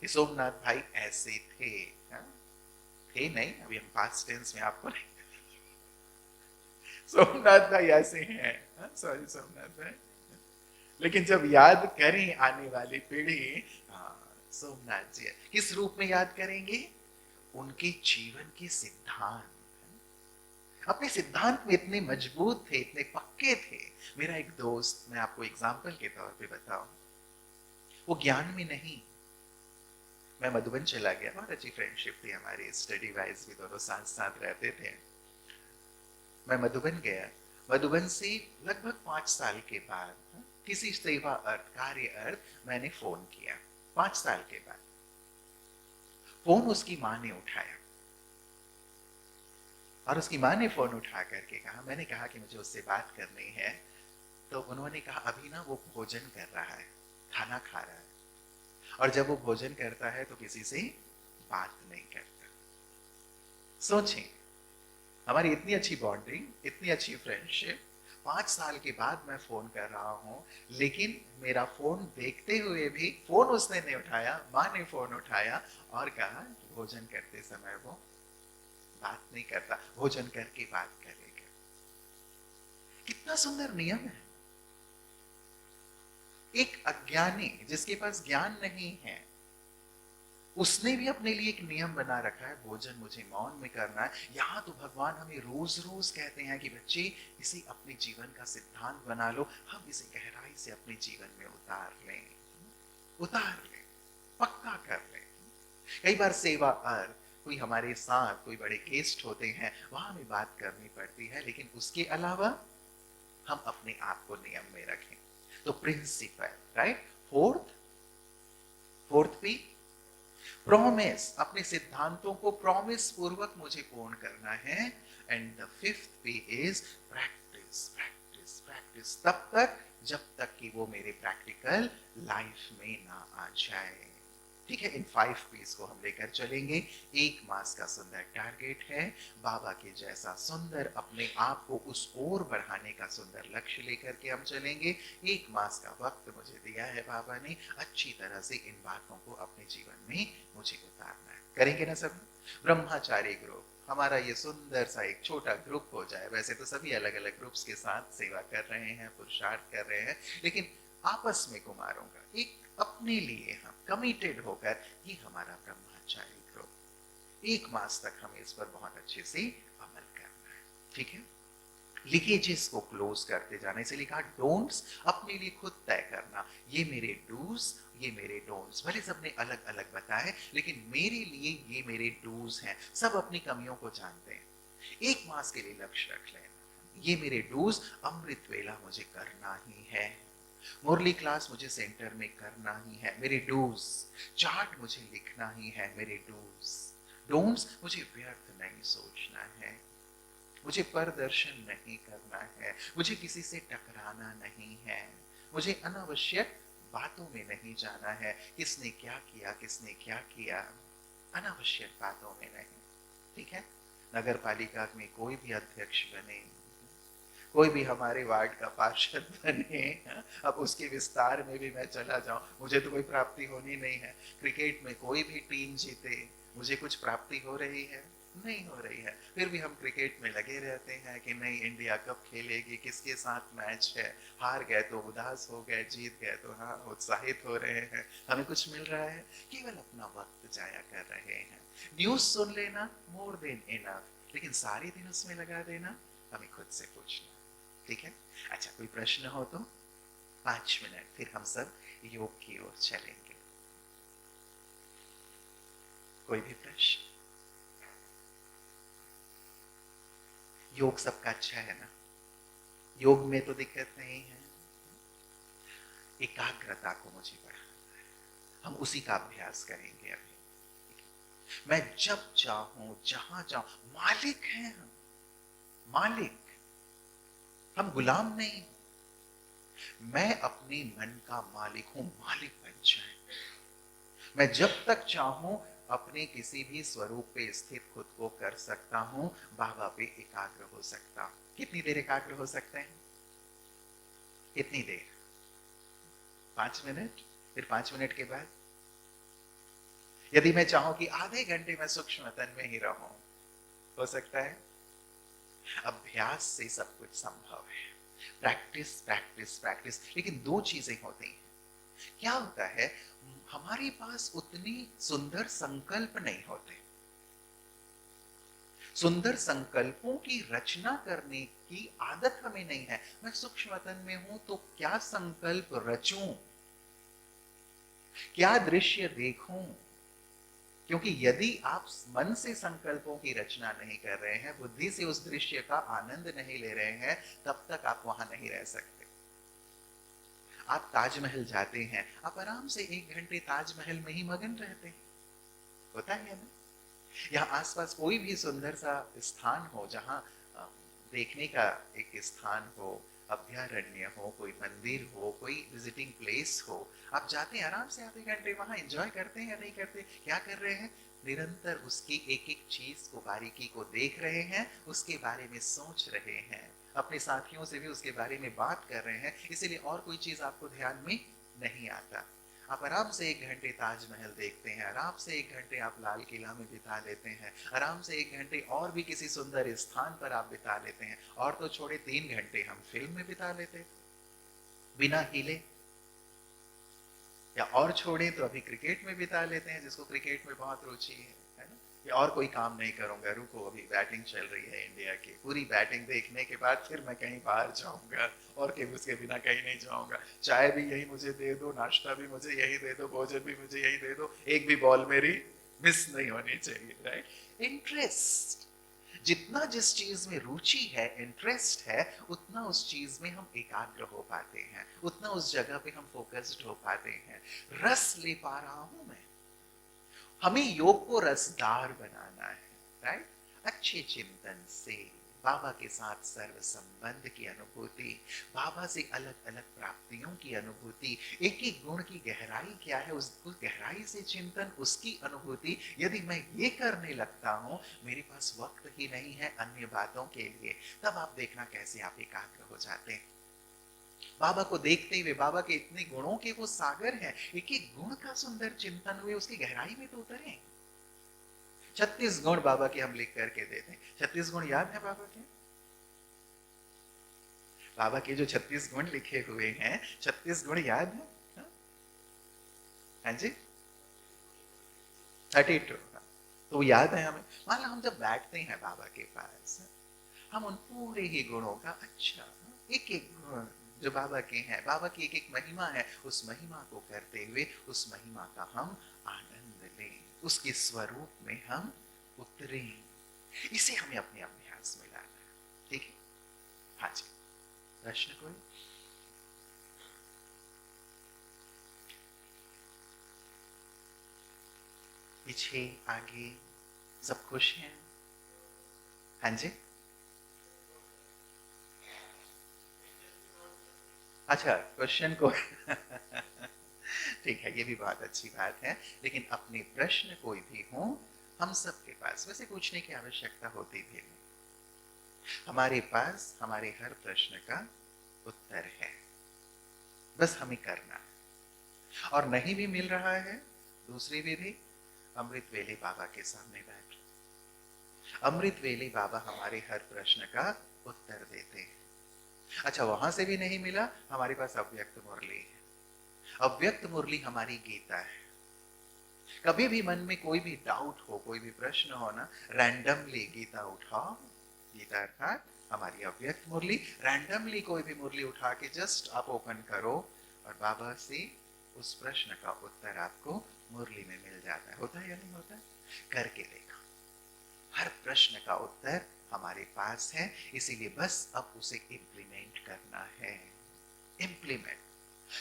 कि सोमनाथ भाई ऐसे थे। हा? थे नहीं, अभी हम पास्ट टेंस में आपको नहीं। सोमनाथ भाई ऐसे हैं, सॉरी सोमनाथ भाई। लेकिन जब याद करें आने वाली पीढ़ी, सोमनाथ जी किस रूप में याद करेंगे? उनके जीवन के सिद्धांत। अपने सिद्धांत में इतने मजबूत थे, इतने पक्के थे। मेरा एक दोस्त, मैं आपको एग्जाम्पल के तौर पे बताऊं, वो ज्ञान में नहीं, मैं मधुबन चला गया, बहुत अच्छी फ्रेंडशिप थी हमारी, स्टडी वाइज भी दोनों साथ साथ रहते थे। मैं मधुबन गया, मधुबन से लगभग 5 साल के बाद किसी सेवा अर्थ, कार्य अर्थ मैंने फोन किया। 5 साल के बाद फोन उसकी माँ ने उठाया और उसकी माँ ने फोन उठा करके कहा, मैंने कहा कि मुझे उससे बात करनी है, तो उन्होंने कहा अभी ना वो भोजन कर रहा है, खाना खा रहा है, और जब वो भोजन करता है तो किसी से बात नहीं करता। सोचें, हमारी इतनी अच्छी बॉन्डिंग, इतनी अच्छी फ्रेंडशिप, 5 साल के बाद मैं फोन कर रहा हूं, लेकिन मेरा फोन देखते हुए भी फोन उसने नहीं उठाया, माँ ने फोन उठाया और कहा भोजन करते समय वो बात नहीं करता, भोजन करके बात करेगा। कितना सुंदर नियम है। एक अज्ञानी जिसके पास ज्ञान नहीं है, उसने भी अपने लिए एक नियम बना रखा है, भोजन मुझे मौन में करना है। यहां तो भगवान हमें रोज रोज कहते हैं कि बच्चे इसे अपने जीवन का सिद्धांत बना लो, हम इसे गहराई से अपने जीवन में उतार लें, पक्का कर लें। कई बार सेवा अर्थ, कोई हमारे साथ कोई बड़े गेस्ट होते हैं, वहां हमें बात करनी पड़ती है, लेकिन उसके अलावा हम अपने आप को नियम में रखें। तो principle, right? Fourth P, promise, अपने सिद्धांतों को प्रॉमिस पूर्वक मुझे पूर्ण करना है। And the fifth P is practice, practice, practice, तब तक जब तक कि वो मेरे प्रैक्टिकल लाइफ में ना आ जाए। ठीक है, इन 5 पीस को हम लेकर चलेंगे। 1 मास का सुंदर टारगेट है, बाबा के जैसा सुंदर अपने आप को उस ओर बढ़ाने का सुंदर लक्ष्य लेकर के हम चलेंगे। 1 मास का वक्त मुझे दिया है बाबा ने, अच्छी तरह से इन बातों को अपने जीवन में मुझे उतारना है। करेंगे ना सब? ब्रह्मचारी ग्रुप, हमारा ये सुंदर सा एक छोटा ग्रुप हो जाए। वैसे तो सभी अलग अलग ग्रुप्स के साथ सेवा कर रहे हैं, पुरुषार्थ कर रहे हैं, लेकिन आपस में कुमारों का एक अपने लिए हम कमिटेड होकर, ये हमारा ब्रह्मचारी ग्रुप, 1 मास तक हमें इस पर बहुत अच्छे से अमल करना है। ठीक है, लीकेजेस को क्लोज करते जाने से लिखा डोंट्स, अपने लिए खुद तय करना, ये मेरे डूज, ये मेरे डोंट्स। भले सबने अलग अलग बताए, लेकिन मेरे लिए ये मेरे डूज हैं। सब अपनी कमियों को जानते हैं। 1 मास के लिए लक्ष्य रख लेना, ये मेरे डूज, अमृत वेला मुझे करना ही है, मुरली क्लास मुझे सेंटर में करना ही है, मेरे डूज। चार्ट मुझे लिखना ही है, मेरे डूज। डोंट्स, मुझे व्यर्थ नहीं सोचना है, मुझे प्रदर्शन नहीं करना है, मुझे किसी से टकराना नहीं है, मुझे अनावश्यक बातों में नहीं जाना है। किसने क्या किया, किसने क्या किया, अनावश्यक बातों में नहीं। ठीक है, नगर पालिका में कोई भी अध्यक्ष बने, कोई भी हमारे वार्ड का पार्षद बने, अब उसके विस्तार में भी मैं चला जाऊं, मुझे तो कोई प्राप्ति होनी नहीं है। क्रिकेट में कोई भी टीम जीते, मुझे कुछ प्राप्ति हो रही है? नहीं हो रही है। फिर भी हम क्रिकेट में लगे रहते हैं कि नहीं, इंडिया कब खेलेगी, किसके साथ मैच है, हार गए तो उदास हो गए, जीत गए तो हाँ उत्साहित हो रहे हैं। हमें कुछ मिल रहा है? केवल अपना वक्त जाया कर रहे हैं। न्यूज सुन लेना, मोर देन इनफ, लेकिन सारे दिन उसमें लगा देना, हमें खुद से पूछना। ठीक है, अच्छा कोई प्रश्न हो तो 5 मिनट, फिर हम सब योग की ओर चलेंगे। कोई भी प्रश्न? योग सबका अच्छा है ना? योग में तो दिक्कत नहीं है। एकाग्रता को मुझे बढ़ाना है, हम उसी का अभ्यास करेंगे अभी। मैं जब चाहूं जहां चाहूं, मालिक हैं हम, मालिक, हम गुलाम नहीं। मैं अपने मन का मालिक हूं, मालिक बन जाए। मैं जब तक चाहूं अपने किसी भी स्वरूप पे स्थित खुद को कर सकता हूं, बाबा पे एकाग्र हो सकता हूं। कितनी देर एकाग्र हो सकते हैं? कितनी देर? 5 मिनट? फिर 5 मिनट के बाद यदि मैं चाहूं कि आधे घंटे में सूक्ष्म तन में ही रहूं, हो सकता है? अभ्यास से सब कुछ संभव है। Practice practice practice. लेकिन दो चीजें होती हैं। क्या होता है, हमारे पास उतनी सुंदर संकल्प नहीं होते। सुंदर संकल्पों की रचना करने की आदत हमें नहीं है। मैं सूक्ष्म वतन में हूं तो क्या संकल्प रचूं, क्या दृश्य देखूं? क्योंकि यदि आप मन से संकल्पों की रचना नहीं कर रहे हैं, बुद्धि से उस दृश्य का आनंद नहीं ले रहे हैं, तब तक आप वहां नहीं रह सकते। आप ताजमहल जाते हैं, आप आराम से 1 घंटे ताजमहल में ही मगन रहते हैं, होता है ना? या आसपास कोई भी सुंदर सा स्थान हो जहां देखने का एक स्थान हो, अभ्यारण्य हो, कोई मंदिर हो, कोई विजिटिंग प्लेस हो, आप जाते हैं आराम से आधे घंटे वहां एंजॉय करते हैं या नहीं करते? क्या कर रहे हैं? निरंतर उसकी एक एक चीज को, बारीकी को देख रहे हैं, उसके बारे में सोच रहे हैं, अपने साथियों से भी उसके बारे में बात कर रहे हैं, इसीलिए और कोई चीज आपको ध्यान में नहीं आता। आप आराम से 1 घंटे ताजमहल देखते हैं, आराम से 1 घंटे आप लाल किला में बिता लेते हैं, आराम से 1 घंटे और भी किसी सुंदर स्थान पर आप बिता लेते हैं। और तो छोड़े 3 घंटे हम फिल्म में बिता लेते बिना हिले। या और छोड़े तो अभी क्रिकेट में बिता लेते हैं, जिसको क्रिकेट में बहुत रुचि है ना? या और कोई काम नहीं करूंगा, रुको अभी बैटिंग चल रही है इंडिया की, पूरी बैटिंग देखने के बाद फिर मैं कहीं बाहर जाऊंगा, और कहीं उसके बिना कहीं नहीं जाऊंगा। चाय भी यही मुझे दे दो, नाश्ता भी मुझे यही दे दो, भोजन भी मुझे यही दे दो, एक भी बॉल मेरी मिस नहीं होनी चाहिए। राइट? इंटरेस्ट, जितना जिस चीज में रुचि है, इंटरेस्ट है, उतना उस चीज में हम एकाग्र हो पाते हैं, उतना उस जगह पे हम फोकस्ड हो पाते हैं। रस ले पा रहा हूं मैं। हमें योग को रसदार बनाना है। राइट? अच्छे चिंतन से बाबा के साथ सर्व संबंध की अनुभूति, बाबा से अलग अलग प्राप्तियों की अनुभूति, एक एक गुण की गहराई क्या है, उस गहराई से चिंतन, उसकी अनुभूति। यदि मैं ये करने लगता हूं, मेरे पास वक्त ही नहीं है अन्य बातों के लिए, तब आप देखना कैसे आप एकाग्र हो जाते हैं। बाबा को देखते हुए, बाबा के इतने गुणों के वो सागर हैं, एक एक गुण का सुंदर चिंतन हुए, उसकी गहराई में तो उतरे। 36 गुण बाबा के हम लिख करके देते हैं। 36 गुण याद है बाबा के? बाबा के जो 36 गुण लिखे हुए हैं, 36 गुण याद है? हाँ? हाँ जी, 32। तो याद है हमें। मान लो हम जब बैठते हैं बाबा के पास, हम उन पूरे ही गुणों का, अच्छा, एक एक गुण जो बाबा के हैं, बाबा की एक एक महिमा है, उस महिमा को करते हुए उस महिमा का हम आनंद लें, उसके स्वरूप में हम उतरे। इसे हमें अपने अभ्यास में लाना है। ठीक है? हाँ जी, प्रश्न कोई? पीछे आगे सब खुश हैं? हाँ जी, अच्छा, क्वेश्चन को ठीक है, ये भी बहुत अच्छी बात है। लेकिन अपने प्रश्न कोई भी हो, हम सबके पास वैसे पूछने की आवश्यकता होती भी नहीं। हमारे पास हमारे हर प्रश्न का उत्तर है, बस हमें करना है। और नहीं भी मिल रहा है, दूसरी विधि, अमृत वेले बाबा के सामने बैठ। अमृत वेले बाबा हमारे हर प्रश्न का उत्तर देते हैं। अच्छा, वहां से भी नहीं मिला, हमारे पास अव्यक्त मुरली है। अव्यक्त मुरली हमारी गीता है। कभी भी मन में कोई भी डाउट हो, कोई भी प्रश्न हो ना, रैंडमली गीता उठाओ, गीता अर्थात हमारी अव्यक्त मुरली, रैंडमली कोई भी मुरली उठा के जस्ट आप ओपन करो, और बाबा से उस प्रश्न का उत्तर आपको मुरली में मिल जाता है। होता है या नहीं होता है? करके देखो, हर प्रश्न का उत्तर हमारे पास है, इसीलिए बस अब उसे इम्प्लीमेंट करना है। इम्प्लीमेंट,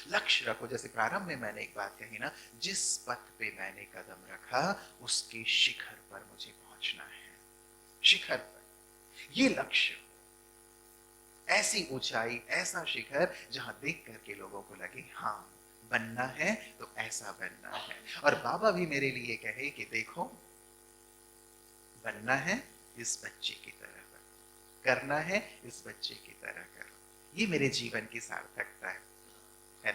लक्ष्य रखो, जैसे प्रारंभ में मैंने एक बात कही ना, जिस पथ पे मैंने कदम रखा उसके शिखर पर मुझे पहुंचना है। शिखर पर ये लक्ष्य, ऐसी ऊंचाई, ऐसा शिखर जहां देख करके लोगों को लगे हाँ, बनना है तो ऐसा बनना है। और बाबा भी मेरे लिए कहे कि देखो, बनना है इस बच्चे की तरह बनो, करना है इस बच्चे की तरह करो। ये मेरे जीवन की सार्थकता है ना?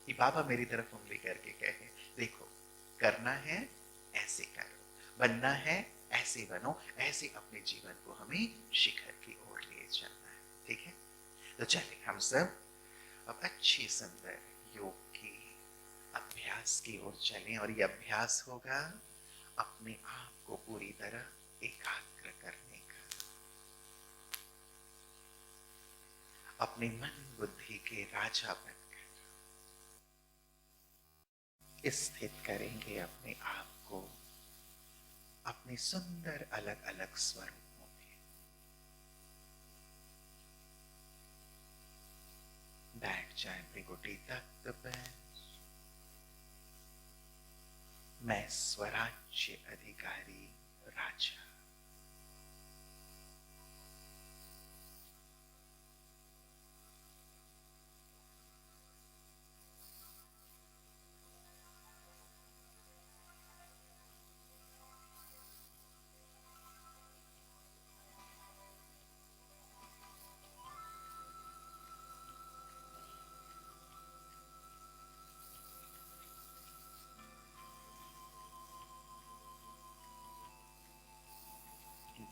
कि बाबा मेरी तरफ उंगली करके कहे देखो, करना है ऐसे करो, बनना है ऐसे बनो, ऐसे अपने जीवन को हमें शिखर की ओर ले चलना है। ठीक है, तो चलिए हम सब अब अच्छी सुंदर योग की अभ्यास की ओर चलें। और ये अभ्यास होगा अपने आप को पूरी तरह एकाग्र करने का, अपने मन बुद्धि के राजा बनकर स्थित करेंगे अपने आप को अपने सुंदर अलग अलग स्वरूपों में। बैठ जाए त्रिकुटी तख्त पर। मैं स्वराज्य अधिकारी राजा।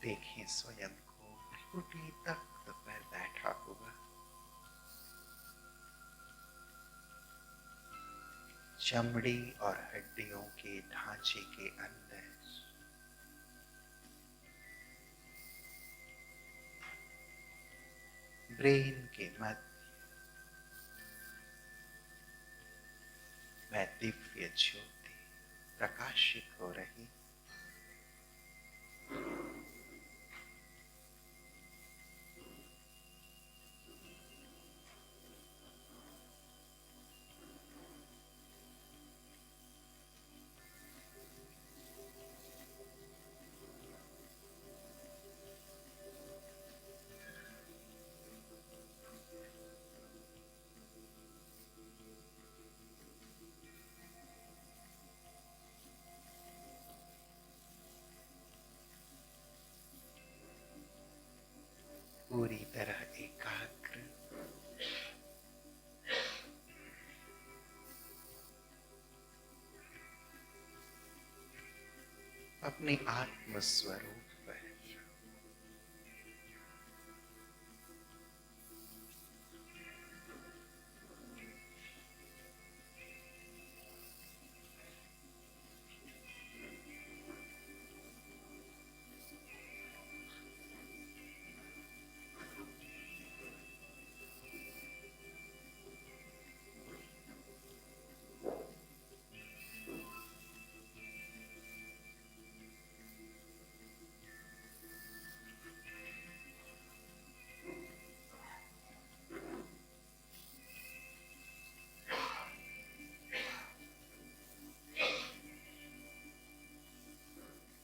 देखें स्वयं को त्रिकुटी तख्त पर बैठा हुआ। चमड़ी और हड्डियों के ढांचे के अंदर ब्रेन के मध्य में दिव्य ज्योति प्रकाशित हो रही। पूरी तरह एकाग्र, अपने आत्म स्वरूप पर।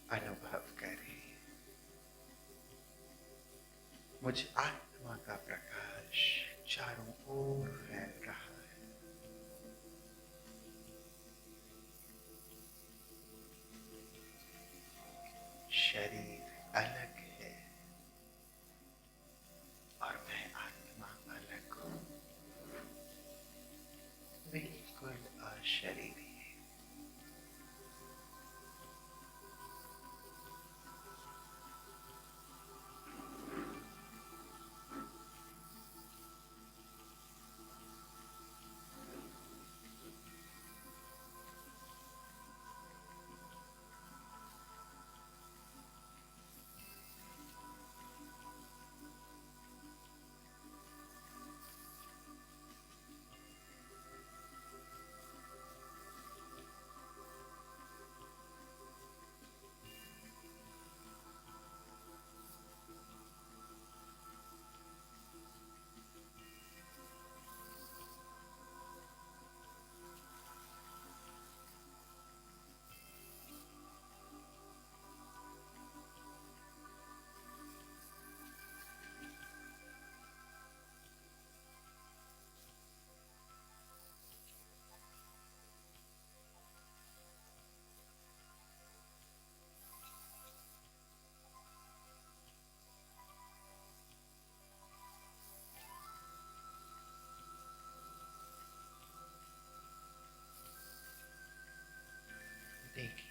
अनुभव करें मुझ आत्मा का प्रकाश चारों ओर फैल रहा है। शरीर अलग है और मैं आत्मा अलग हूं, बिल्कुल अशरीरी।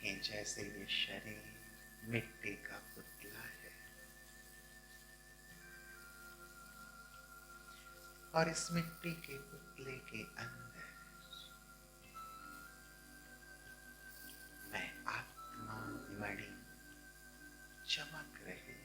देखें जैसे ये शरीर मिट्टी का पुतला है और इस मिट्टी के पुतले के अंदर मैं आत्मा मणि चमक रही।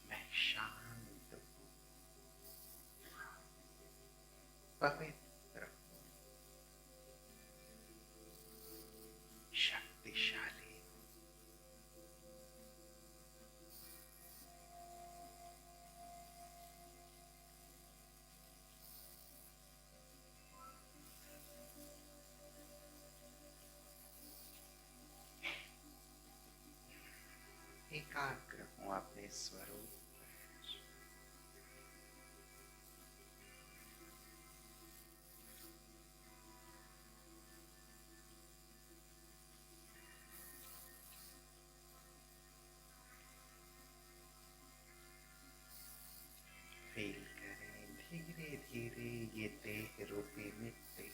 मैं शांत हूँ, पवित्र हूँ, शक्तिशाली हूँ। एकाग्र हूँ अपने स्वरूप पर। फील करें धीरे धीरे ये देह रूपी मिट्टी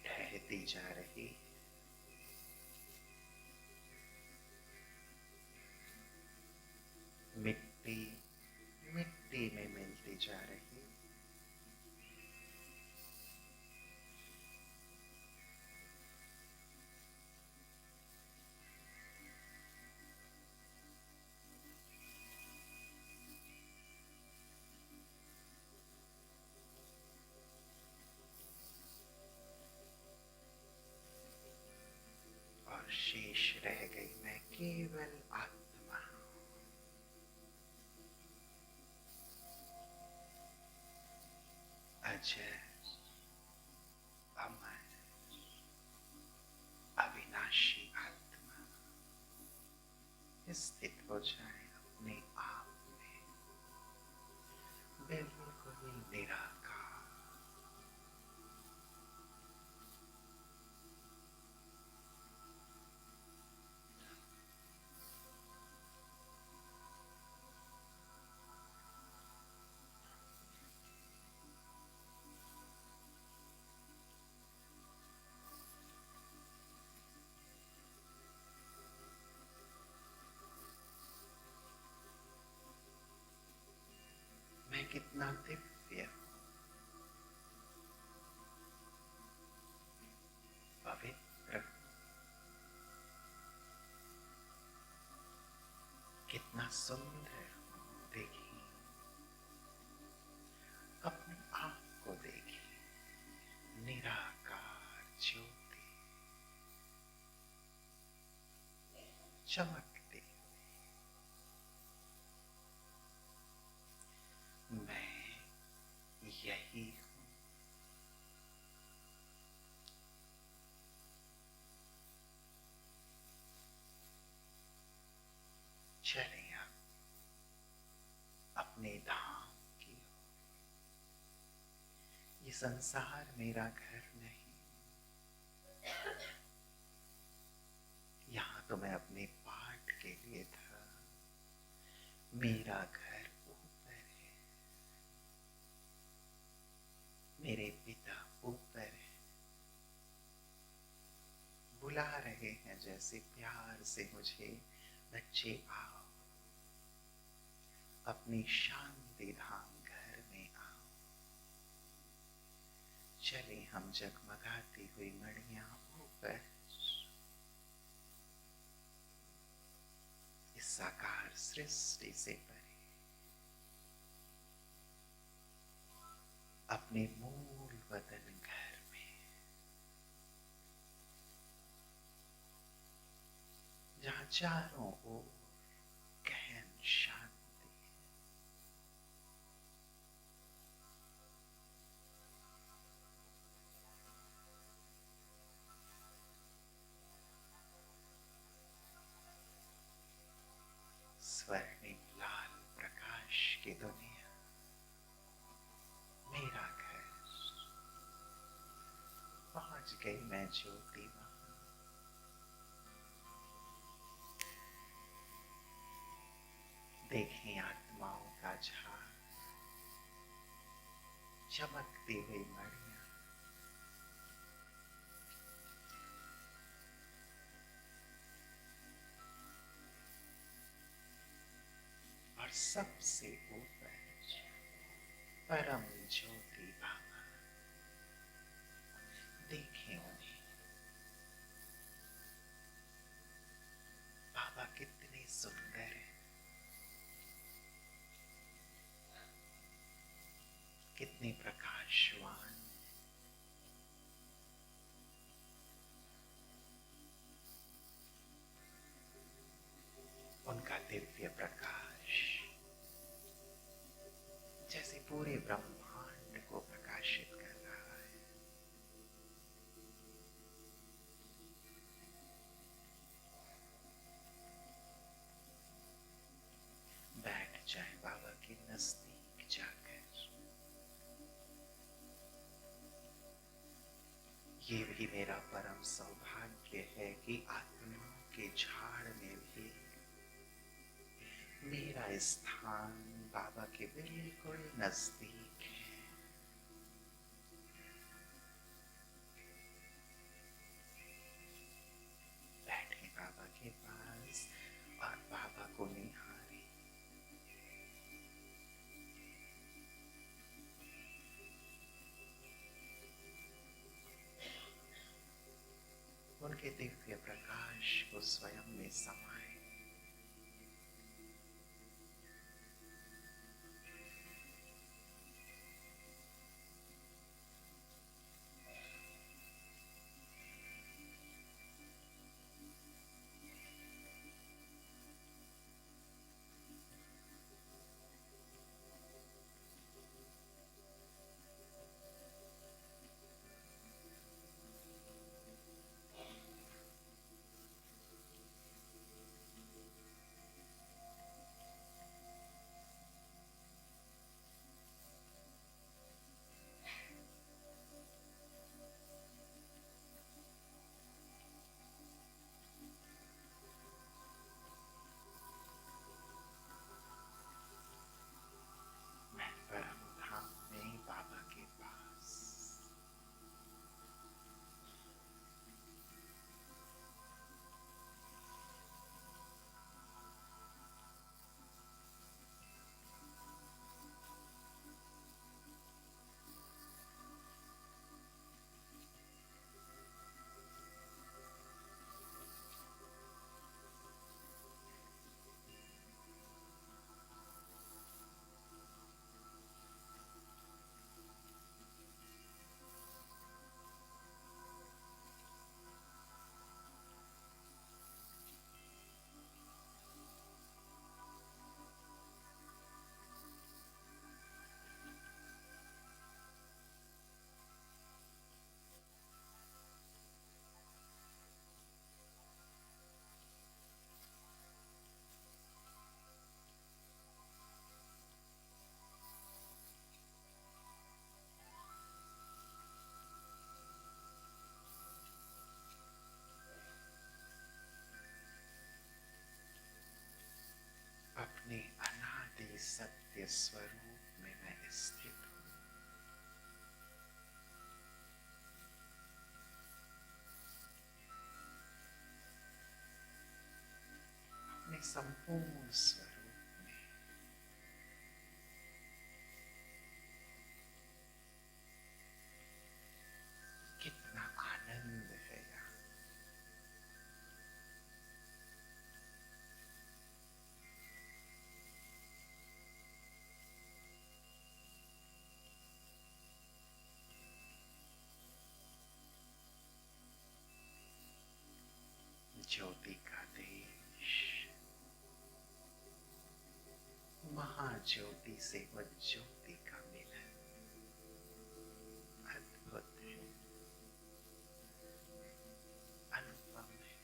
ढहती जा रही है। मिट्टी मिट्टी में मिलती जा रही है। और शेष रह गई मैं केवल आत्मा, अजय, अमर, अविनाशी आत्मा स्थित हो जाए अपने आप में, बिल्कुल निराकार। मैं कितना दिव्य, पवित्र, कितना सुंदर। देखिए, अपने आप को देखिए, निराकार ज्योति चमकती हुई। मैं यही हूँ। चलिए आप अपने धाम की ओर। ये संसार मेरा घर नहीं, यहाँ तो मैं अपने पाठ के लिए था। मेरा घर ऊपर है, मेरे पिता ऊपर है, बुला रहे हैं जैसे प्यार से मुझे, बच्चे आओ, अपनी शांति धाम घर में आओ। चले हम जगमगाती हुई मणियां ऊपर इस साकार सृष्टि से परे, अपने मूल वतन घर में, जहां चारों ओर गहन शांति है। स्वर्णिम समझ गई मैं ज्योति वहां। देखें आत्माओं का झाग, चमकती हुई मणियां, और सबसे ऊपर परम ज्योति बाबा। देखें उन्हें, बाबा कितने सुंदर है, कितने प्रकाशवान। उनका दिव्य प्रकाश जैसे पूरे ब्रह्मांड को प्रकाशित कर रहा है। बैठ जाए बाबा के नजदीक जाकर। ये भी मेरा परम सौभाग्य है कि आत्माओं के झाड़ में भी मेरा स्थान बाबा के बिल्कुल नजदीक है। बैठे बाबा के पास और बाबा को निहारे। उनके दिव्य प्रकाश को स्वयं में समाए। मैं परम धाम में बाबा के पास अपने अनादि सत्य स्वरूप में मैं स्थित हूँ। अपने संपूर्ण स्वरूप में कितना आनंद है यहाँ। ज्योति का देश, महाज्योति से वह ज्योति का मिलन अद्भुत है, अनुपम है।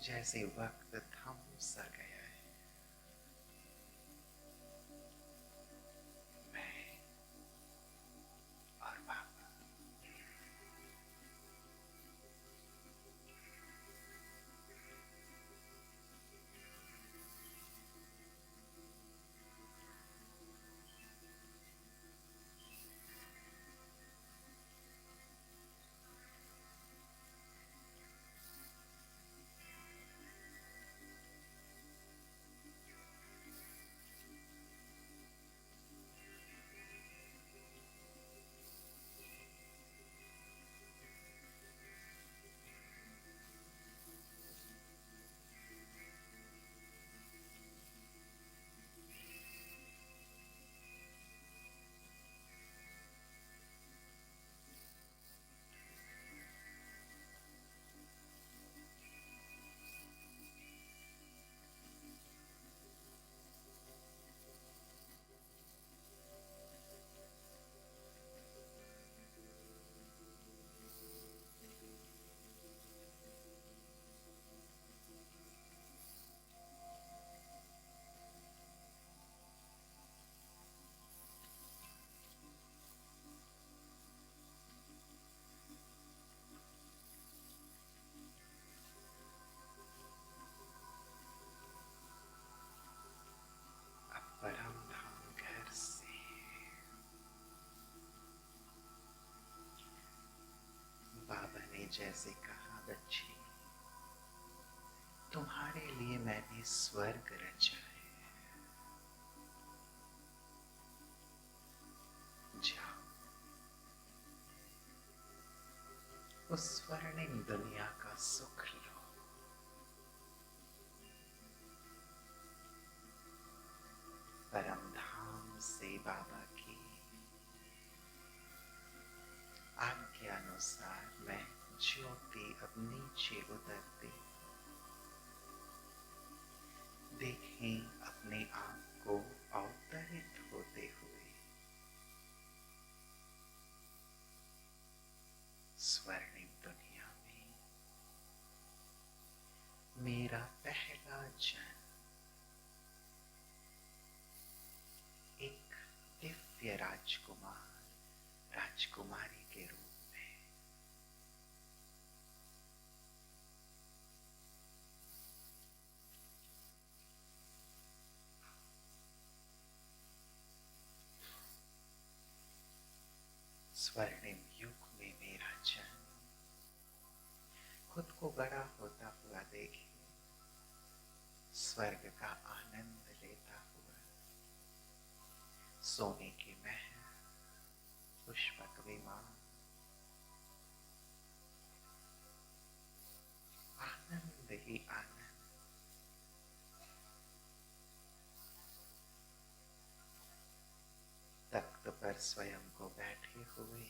जैसे वक्त थम सा गया है। मैं और बाबा जैसे कहा बच्ची, तुम्हारे लिए मैंने स्वर्ग रचा है, जाओ उस स्वर्णिम दुनिया का सुख लो। परम धाम से बाबा की आज्ञानुसार मैं ज्योति अब नीचे उतरती, देखें अपने आप को अवतरित होते हुए स्वर्णिम दुनिया में। मेरा पहला जन्म एक दिव्य राजकुमार राजकुमारी के रूप में। स्वर्णिम युग में मेरा जन्म, खुद को बड़ा होता हुआ देखे, स्वर्ग का आनंद लेता हुआ, सोने के महल, पुष्पक विमान, आनंद ही आनंद। तख्त पर स्वयं को बैठे हुए,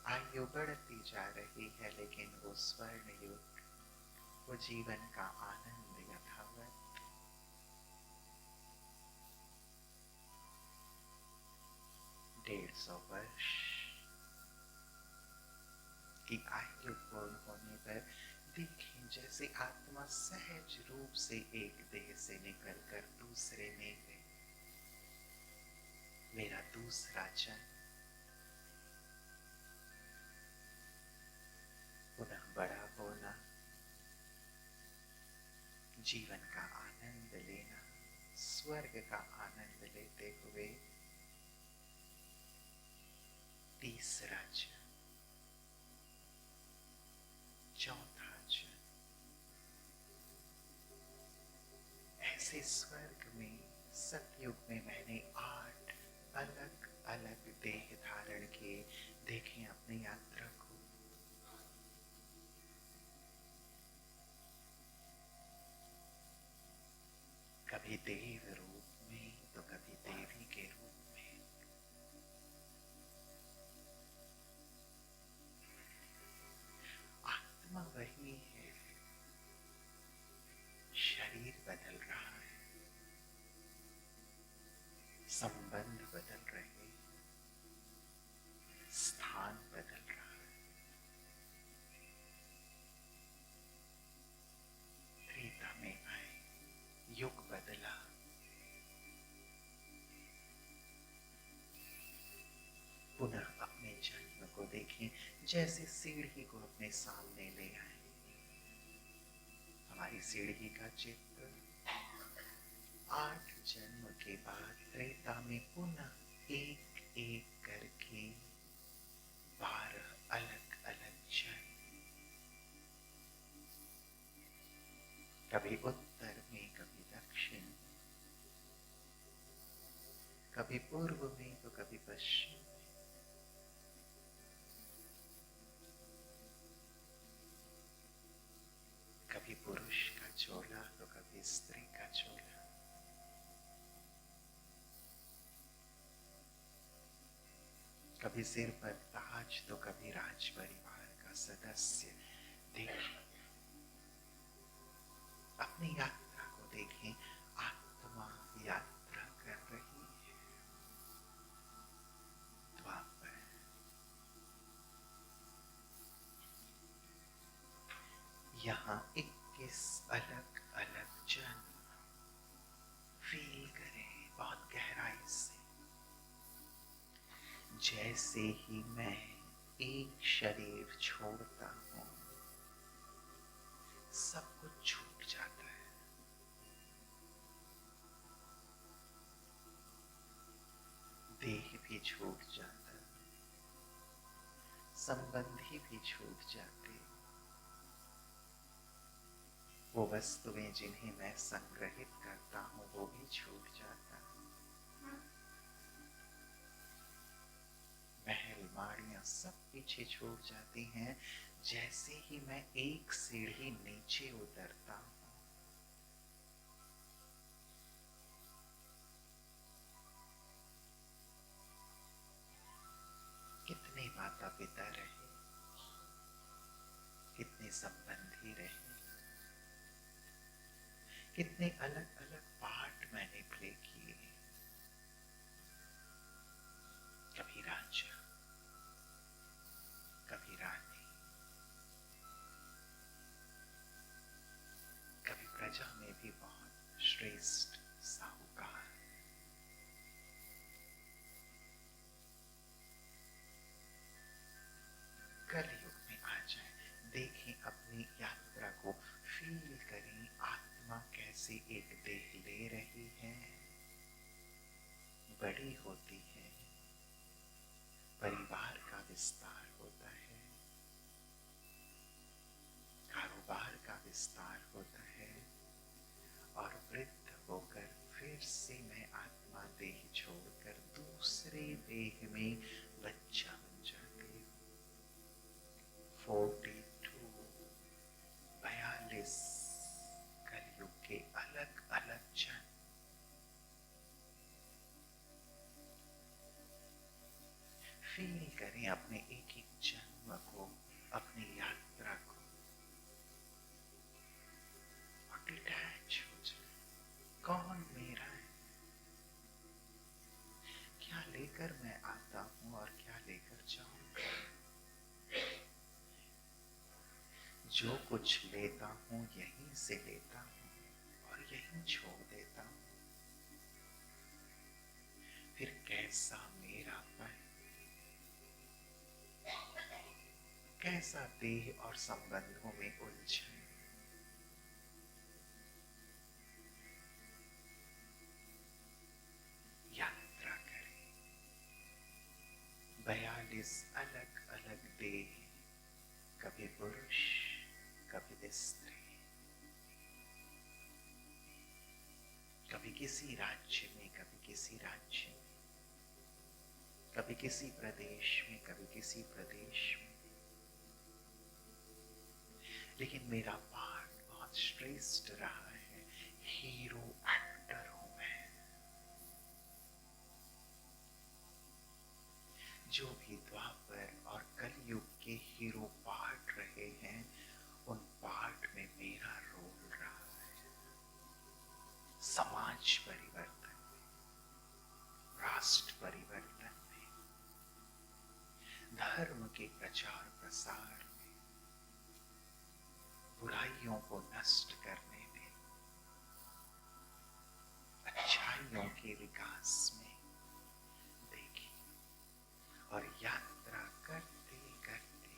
आयु बढ़ती जा रही है, लेकिन वो स्वर्ण युग, वो जीवन का आनंद यथावत। 150 वर्ष की आयु पूर्ण होने पर देखें जैसे आत्मा सहज रूप से एक देह से निकलकर दूसरे में गई। मेरा दूसरा जन्म, पुनः बड़ा होना, जीवन का आनंद लेना, स्वर्ग का आनंद लेते हुए तीसरा जन्म, चौथा जन्म। ऐसे स्वर्ग में सतयुग में मैंने 8 अलग अलग देह धारण किए। देखें अपनी यात्रा को, कभी देव रूप में तो कभी देवी के रूप में। आत्मा वही है, शरीर बदल रहा है, संबंध बदल रहे, स्थान बदल रहा है। त्रेता में आए, युग बदला, पुनः अपने जन्म को देखें जैसे सीढ़ी को अपने सामने ले आए। हमारी सीढ़ी का चित्र 8 जन्म के बाद त्रेता में पुनः एक एक करके 12 अलग अलग जन्म, कभी उत्तर में, कभी दक्षिण, कभी पूर्व में तो कभी पश्चिम। कभी पुरुष का चोला तो कभी स्त्री का चोला। कभी सिर पर ताज तो कभी राज परिवार का सदस्य। देखिए अपनी यात्रा को देखें, आत्मा यात्रा कर रही है। द्वापर, यहाँ 21 अलग अलग जन्म फील करें बहुत गहराई से। जैसे ही मैं एक शरीर छोड़ता हूं, सब कुछ छूट जाता है। देह छूट जाता, संबंधी भी छूट जाते, वो वस्तुएं जिन्हें मैं संग्रहित करता हूं वो भी छूट जाता, महल माड़ियां सब पीछे छूट जाती हैं जैसे ही मैं एक सीढ़ी नीचे उतरता हूं। कितने माता पिता रहे, कितने संबंधी रहे, कितने अलग अलग पार्ट मैंने प्ले किए, कभी राजा, कभी रानी, कभी प्रजा में भी बहुत श्रेष्ठ साहूकार। कलयुग में आ जाए, देखें अपनी यात्रा को, फील करें आत्मा कैसे एक देह ले रही है, बड़ी होती है, परिवार का विस्तार होता है, कारोबार का विस्तार होता है, और वृद्ध होकर फिर से मैं आत्मा देह छोड़कर दूसरे देह में बच्चा बन जाती हूँ। 42 कलयुग के अलग अलग जन्म, फील करें अपने एक एक जन्म को, अपनी यात्रा को, और डिटैच हो जाए। कौन मेरा है, क्या लेकर मैं आता हूं और क्या लेकर जाऊंगा। जो कुछ लेता हूं यहीं से लेता हूं और यहीं छोड़ देता हूं, फिर कैसा मेरापन, कैसा देह और संबंधों में उलझन। यात्रा करें, 42 अलग अलग देह, कभी पुरुष कभी स्त्री, कभी किसी राज्य में कभी किसी राज्य में, कभी किसी प्रदेश में कभी किसी प्रदेश में, लेकिन मेरा पार्ट बहुत श्रेष्ठ रहा है, हीरो एक्टर हूं मैं। जो भी द्वापर और कलयुग के हीरो पार्ट रहे हैं, उन पार्ट में मेरा रोल रहा है। समाज परिवर्तन में, राष्ट्र परिवर्तन में, धर्म के प्रचार प्रसार में, बुराइयों को नष्ट करने में, अच्छाइयों के विकास में। देखिए, और यात्रा करते करते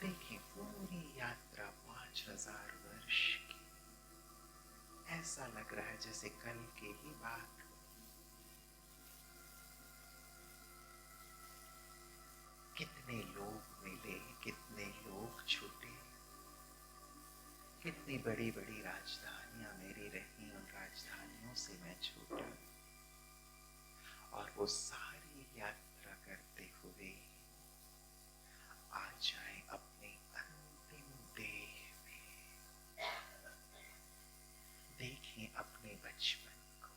देखें पूरी यात्रा 5000 वर्ष की, ऐसा लग रहा है जैसे कल की ही बात हो। कितने लोग मिले, कितने लोग छूटे, कितनी बड़ी बड़ी राजधानियां मेरी रही, उन राजधानियों से मैं छूटा, और वो सारी यात्रा करते हुए आ जाए अपने अंतिम देह में। देखें अपने बचपन को,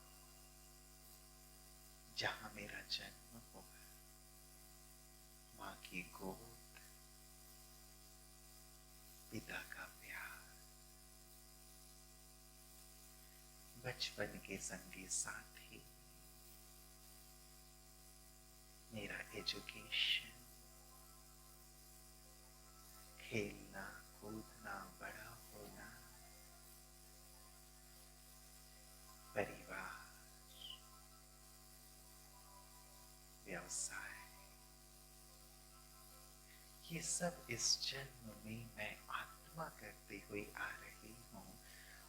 जहां मेरा जन्म हुआ, माँ की गोद, पिता का प्यार, बचपन के संगी साथी, मेरा एजुकेशन, खेलना कूदना, बड़ा होना, परिवार, व्यवसाय, ये सब इस जन्म में मैं आत्मा करते हुए आ रही हूं।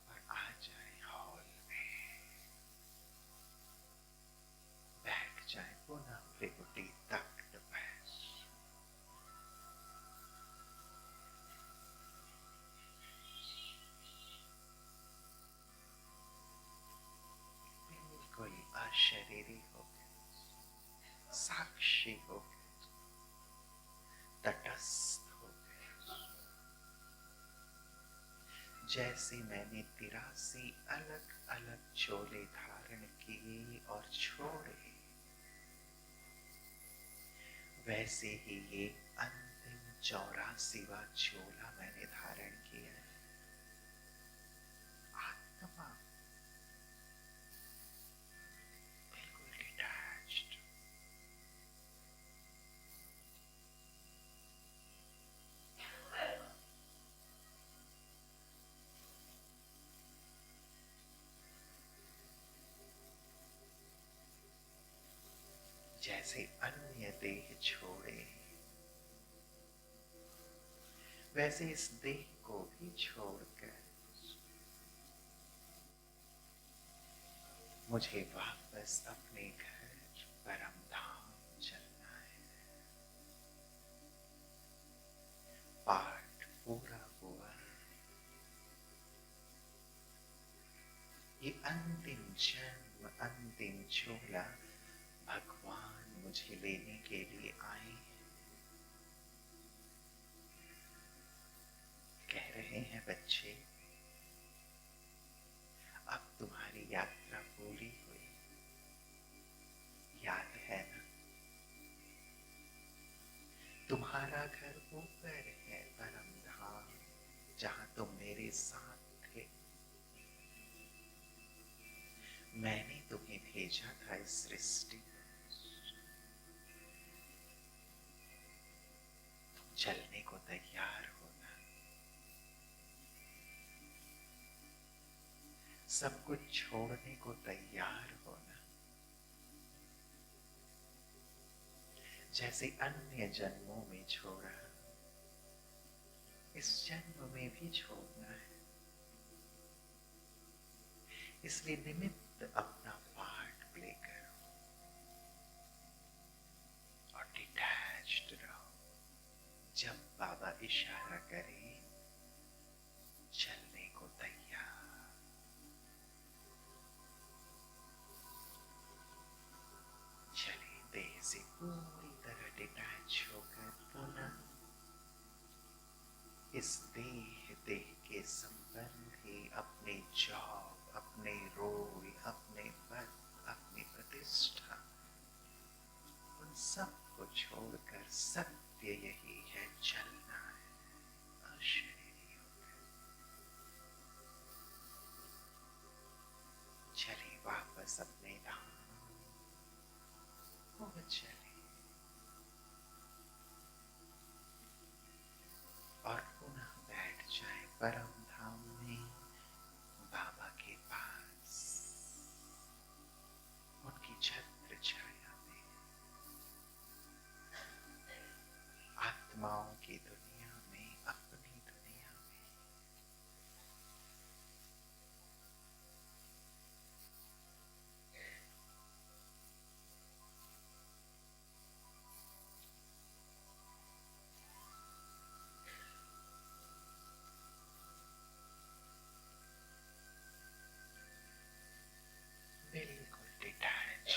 और आ जाए हॉल में, साक्षी हो गए, तटस्थ हो गए। जैसे मैंने 83 अलग अलग चोले धारण किए और छोड़े, वैसे ही ये अंतिम 84वां चोला मैंने धारण किया है। आत्मा बिल्कुल डिटैच्ड। जैसे अन्य देह छोड़े, वैसे इस देह को भी छोड़कर मुझे वापस अपने घर परम धाम चलना है। पाठ पूरा हुआ। ये अंतिम जन्म, अंतिम चोला भगवान मुझे लेने के लिए आए हैं। कह रहे हैं, बच्चे अब तुम्हारी यात्रा पूरी हुई। याद है ना, तुम्हारा घर ऊपर है, परम धाम, जहां तुम मेरे साथ थे। मैंने तुम्हें भेजा था इस सृष्टि। तुम चलने को तैयार हो ना? सब कुछ छोड़ने को तैयार हो ना? जैसे अन्य जन्मों में छोड़ा, इस जन्म में भी छोड़ना है। इसलिए निमित्त अपना पार्ट प्ले करो और डिटैच्ड रहो। जब बाबा इशारा करे, चलने को तैयार। चलिए, देह से पूरी तरह डिटैच होकर पुनः इस देह के संबंधी अपने जॉब, अपने रोल, अपने पद, अपनी प्रतिष्ठा, उन सब को छोड़कर सत्य यही है, चलना है, अशरीरी होकर। चलिए वापस अपने धाम वो चले और पुनः बैठ जाए परम धाम में, बाबा के पास, उनकी छत्र छाया में, आत्माओं की दुनिया में, अपनी दुनिया में। बिल्कुल डिटैच,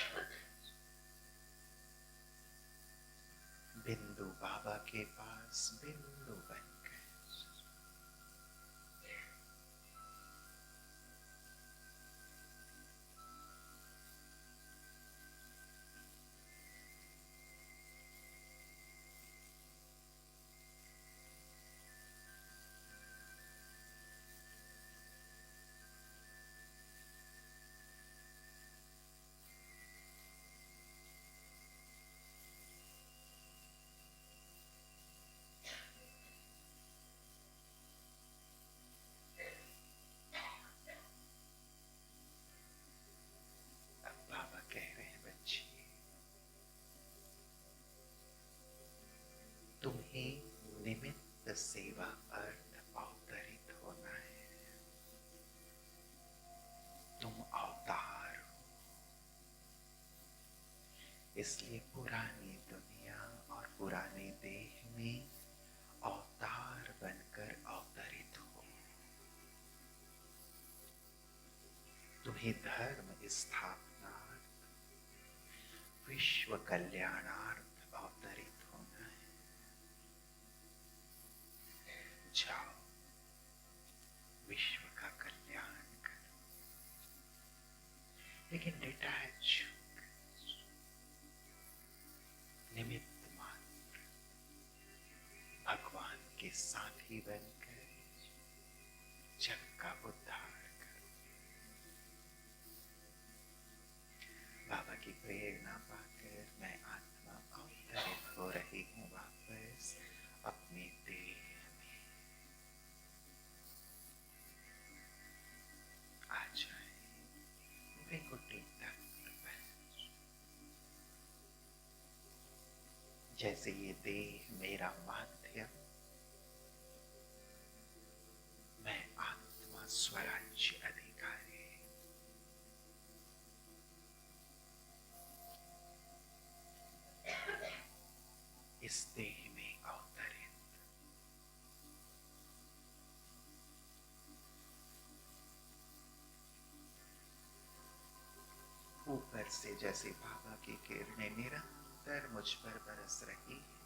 बिंदु बाबा के पास बिंदु बनकर। अब बाबा कह रहे हैं, बच्चे तुम्हें निमित्त सेवा अर्थ अवतरित होना है। तुम अवतार हो, इसलिए पुरानी दुनिया और पुराने देह में अवतार बनकर अवतरित हो। तुम्हें धर्म स्थापना, विश्व कल्याणार्थ अवतरित होना है। जाओ, विश्व का कल्याण करो। लेकिन डिटैच, निमित्त मात्र, भगवान के साथी बनकर जग का उद्धार करो। बाबा की प्रेरणा पाकर मैं आत्मा अवतरित हो रही हूँ वापस अपनी देह में। आ जाए बेकुटी तक बस। जैसे ये देह मेरा माध्यम, मैं आत्मा स्वराज्य अधिकारी। इस देह में अवतरित ऊपर से जैसे बाबा की किरणें निरंतर मुझ पर बरस रही है,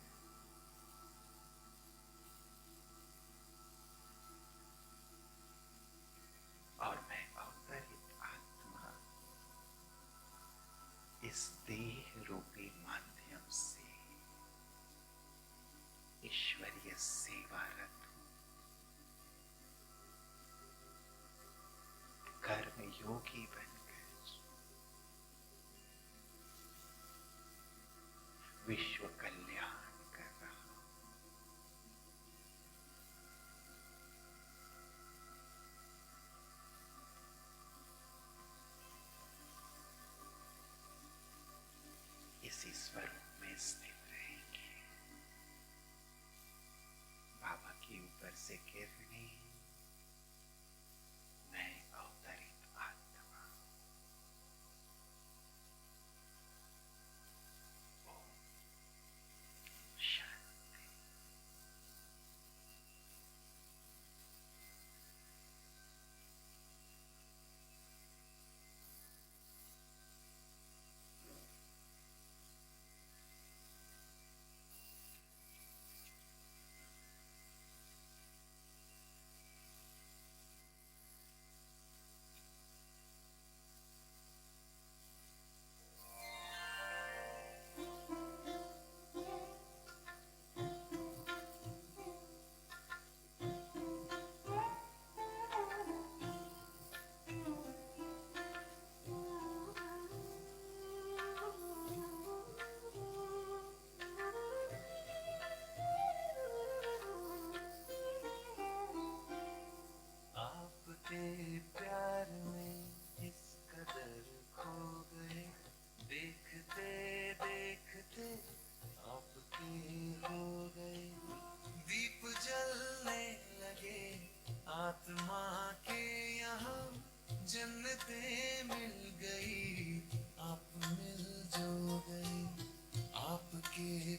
और मैं अवतरित आत्मा इस देह रूपी माध्यम से ईश्वरीय सेवारत हूं। कर्म योगी बनकर विश्व कल्याण कर रहा हूं। इसी स्वरूप में स्थित रहेंगे। बाबा की ऊपर से किरणें, मैं अवतरित आत्मा। ओम शांति। आपके प्यार में इस कदर खो गए, देखते देखते आपके हो गए। दीप जलने लगे आत्मा के यहाँ, जन्नतें मिल गई, आप मिल जो गए। आपके